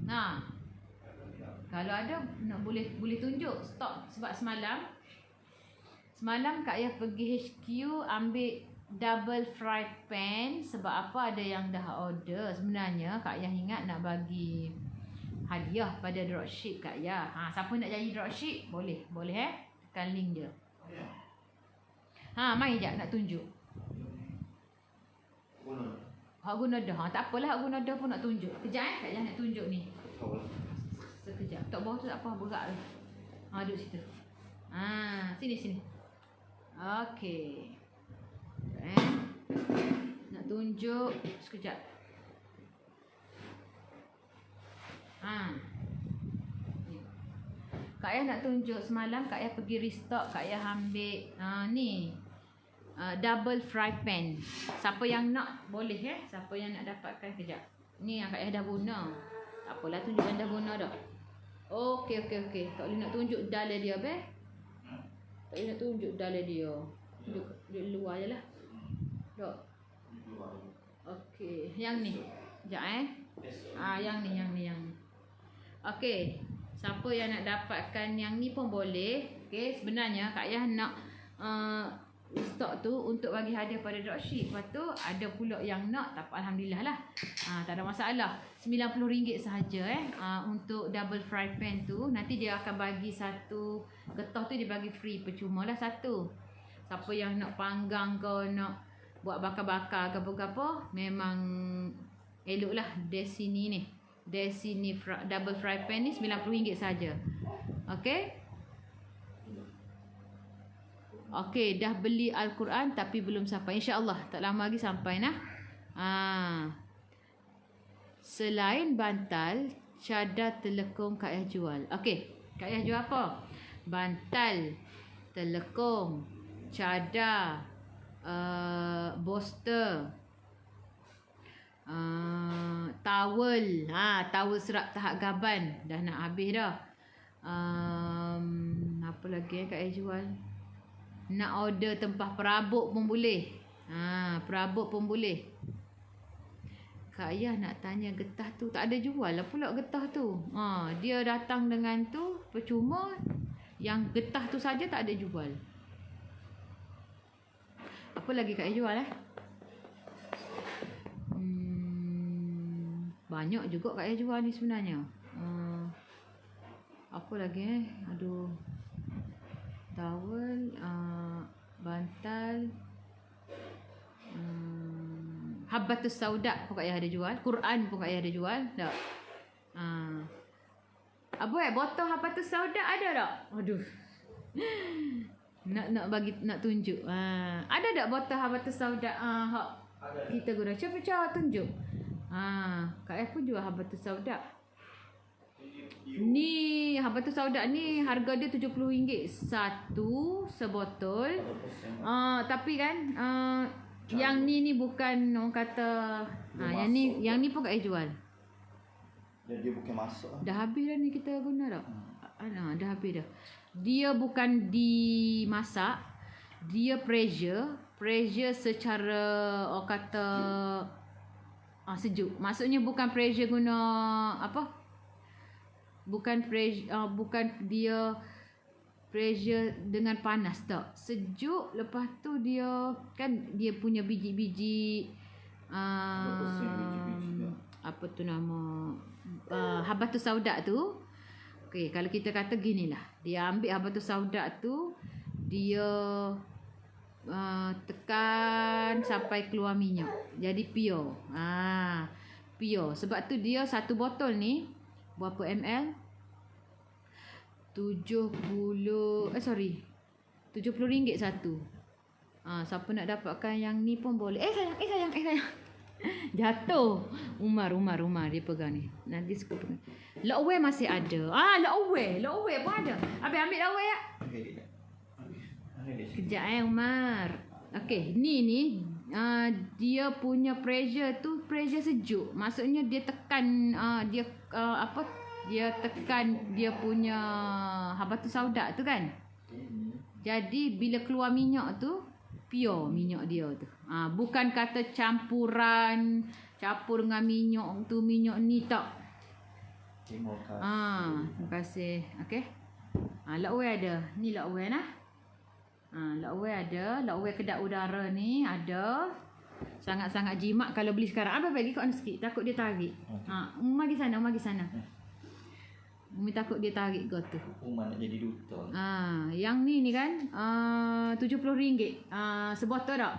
Nah. Kalau ada nak boleh tunjuk stok. Sebab semalam Kak Ayah pergi HQ ambil double fried pan. Sebab apa, ada yang dah order. Sebenarnya Kak Ayah ingat nak bagi hadiah pada dropship Kak Ayah. Siapa nak jadi dropship boleh tekan link dia. Mai jap nak tunjuk. Hak guna dah. Tak apalah, hak guna dah pun nak tunjuk. Kejap Kak Ayah nak tunjuk ni. Sekejap. Tak bawah tu tak apa, berat lah. Duduk situ. Sini. Okey. Nak tunjuk sekejap. Kak Ayah nak tunjuk semalam Kak Ayah pergi restock, Kak Ayah ambil ni double fry pan. Siapa yang nak boleh siapa yang nak dapatkan kejap. Ni yang Kak Ayah dah guna. Tak apalah, tunjukkan dah guna dah. Okey. Tak boleh nak tunjuk dalam dia Tak boleh nak tunjuk dalam dia. Duduk luar je lah. Tak. Okey, yang ni. Sekejap yang ni. Okey, siapa yang nak dapatkan yang ni pun boleh. Okey, sebenarnya Kak Ayah nak stok tu untuk bagi hadiah pada dropship. Lepas tu ada pula yang nak, tapi alhamdulillah lah. Tak ada masalah. RM90 sahaja untuk double fry pan tu. Nanti dia akan bagi satu getah tu, dia bagi free, percuma lah satu. Siapa yang nak panggang ke, nak buat bakar-bakar ke apa-apa, memang elok lah Destiny ni. Destiny double fry pan ni RM90 saja. Okey, dah beli Al-Quran tapi belum sampai. InsyaAllah tak lama lagi sampai Selain bantal, cadar telekung Kak Ayah jual. Okey, Kak Ayah jual apa? Bantal, telekung, cadar, bolster, towel. Towel serap tahap gaban. Dah nak habis dah. Apa lagi Kak Ayah jual? Nak order tempah perabot pun boleh. Perabot pun boleh. Kak Ayah nak tanya getah tu, tak ada jual lah pula getah tu. Dia datang dengan tu, percuma. Yang getah tu saja tak ada jual. Apa lagi Kak Ayah jual banyak juga Kak Ayah jual ni sebenarnya. Apa lagi aduh. Towel, bantal, Habbatus Sauda pun Kak Ayah ada jual. Quran pun Kak Ayah ada jual. Tak? Botol Habbatus Sauda ada tak? Aduh. Nak tunjuk. Ada tak botol Habbatus Sauda kita guna? Cuba tunjuk. Kak Ayah pun jual Habbatus Sauda. Ni Habbatus Sauda ni harga dia RM70 satu sebotol. Tapi kan Yang ni bukan orang kata yang ni pun kat jual. Dia bukan masuk lah. Dah habis dah ni kita guna dah. Dah habis dah. Dia bukan dimasak. Dia pressure secara orang kata sejuk. Maksudnya bukan pressure guna apa? Bukan dia pressure dengan panas tak. Sejuk, lepas tu dia kan dia punya biji-biji apa tu nama habatus sauda tu. Okey, kalau kita kata ginilah. Dia ambil habatus sauda tu, dia tekan sampai keluar minyak. Jadi pure. Pure. Sebab tu dia satu botol ni berapa ml? 70 ringgit satu. Siapa nak dapatkan yang ni pun boleh. Sayang. Jatuh. Umar dia pegang ni. Nanti suka pegang. Lokware masih ada. Lokware pun ada. Ambil lokware ya. Kejap Umar. Okey, ni dia punya pressure tu pressure sejuk. Maksudnya dia tekan dia tekan dia punya habatus sauda tu kan. Jadi bila keluar minyak tu pure minyak dia tu. Bukan kata campur dengan minyak ni tak. Terima kasih. Okey. Lokware ada. Ni lokware nah. Lokware ada. Lokware kedap udara ni ada. Sangat-sangat jimat kalau beli sekarang. Bagi kau sikit. Takut dia tarik. Umar pergi sana. Umi takut dia tarik kau tu. Umar nak jadi duta. Yang ni kan RM70 sebotol tak?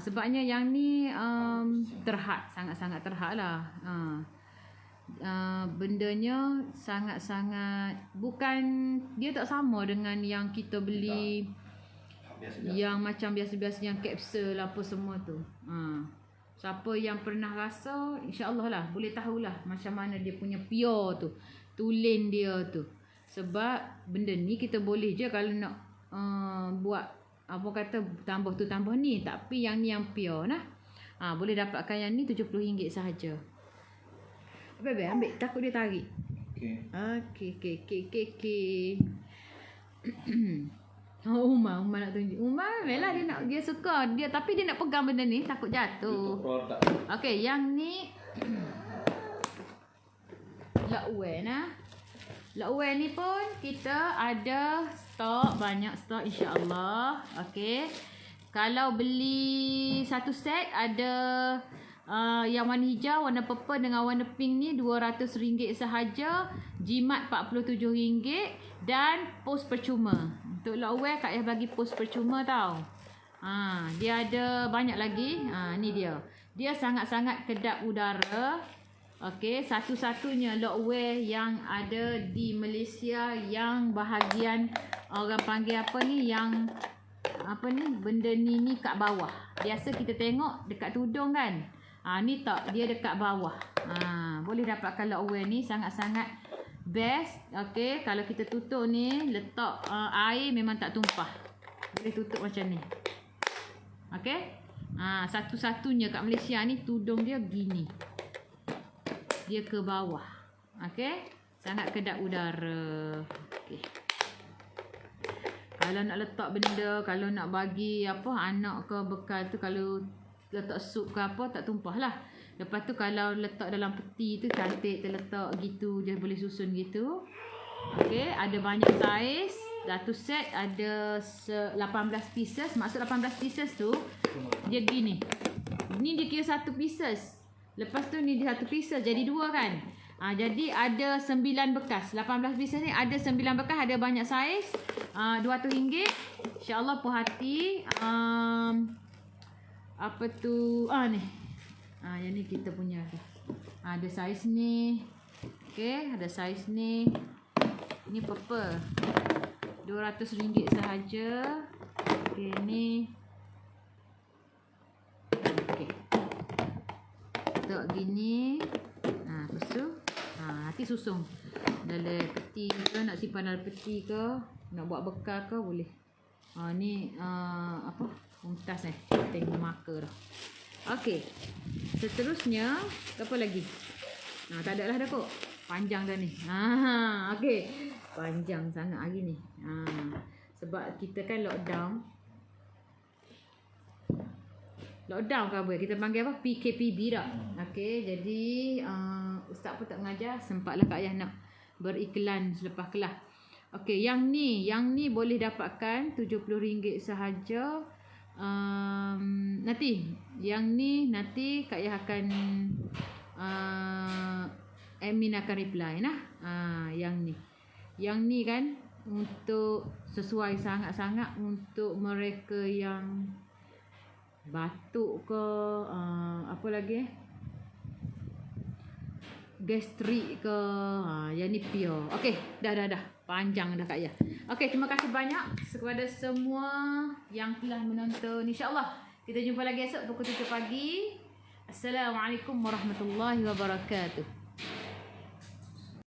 Sebabnya yang ni terhad, sangat-sangat terhad lah. Bendanya sangat-sangat bukan, dia tak sama dengan yang kita beli biasa-biasa. Yang macam biasa-biasa yang kapsul apa semua tu. Siapa yang pernah rasa, insya-Allah lah boleh tahulah macam mana dia punya pure tu. Tulen dia tu. Sebab benda ni kita boleh je kalau nak buat apa kata tambah tu tambah ni, tapi yang ni yang pure nah. Boleh dapatkan yang ni RM70 sahaja. Ambil takut dia tarik. Okey. Umar nak tunjuk. Umar memanglah dia suka dia, tapi dia nak pegang benda ni takut jatuh. Okey, yang ni Lokware nah. Lokware ni pun kita ada stok, banyak stok insya-Allah. Okey. Kalau beli satu set ada yang warna hijau, warna purple dengan warna pink ni RM200 sahaja. Jimat RM47 dan pos percuma. Untuk lokware Kak Yah bagi pos percuma tau. Dia ada banyak lagi. Ni dia. Dia sangat-sangat kedap udara. Okey, satu-satunya lokware yang ada di Malaysia yang bahagian orang panggil apa ni, yang apa ni, benda ni kat bawah. Biasa kita tengok dekat tudung kan. Ni tak, dia dekat bawah. Boleh dapatkan lokware ni sangat-sangat best. Okey, kalau kita tutup ni, letak air memang tak tumpah. Boleh tutup macam ni. Okey. Satu-satunya kat Malaysia ni tudung dia gini. Dia ke bawah. Okey. Sangat kedap udara. Okey. Kalau nak letak benda, kalau nak bagi apa anak ke bekal tu, kalau letak sup ke apa tak tumpah lah. Lepas tu kalau letak dalam peti tu cantik, terletak gitu je, boleh susun gitu. Okey, ada banyak saiz. Satu set ada 18 pieces. Maksud 18 pieces tu dia gini. Ni dia kira satu pieces. Lepas tu ni dia satu pieces jadi dua kan. Jadi ada 9 bekas. 18 pieces ni ada 9 bekas, ada banyak saiz. RM200. Insya-Allah puas hati. Apa tu? Ni. Yang ni kita punya. Ada saiz ni. Okey, ada saiz ni. Ni purple. RM200 sahaja. Okey, ni. Okey. Letak gini. Lepas tu nanti susung dalam peti ke, nak simpan dalam peti ke, nak buat bekal ke boleh. Ni apa? Mumtaz tengok marker dah. Okey. Seterusnya apa lagi? Tak ada lah dah kok. Panjang dah ni. Okey. Panjang sangat hari ni. Sebab kita kan lockdown. Lockdown ke apa? Kita panggil apa? PKPB dah. Okey, jadi ustaz pun tak mengajar, sempatlah Kak Ayah nak beriklan selepas kelas. Okey, yang ni boleh dapatkan RM70 sahaja. Nanti Kak Ayah akan admin akan reply nah. Yang ni kan untuk sesuai sangat-sangat untuk mereka yang batuk ke apa lagi gastrik ke yang ni pure. Okey, dah panjang dah Kak Ayah. Okey, terima kasih banyak kepada semua yang telah menonton. InsyaAllah kita jumpa lagi esok pukul 7 pagi. Assalamualaikum warahmatullahi wabarakatuh.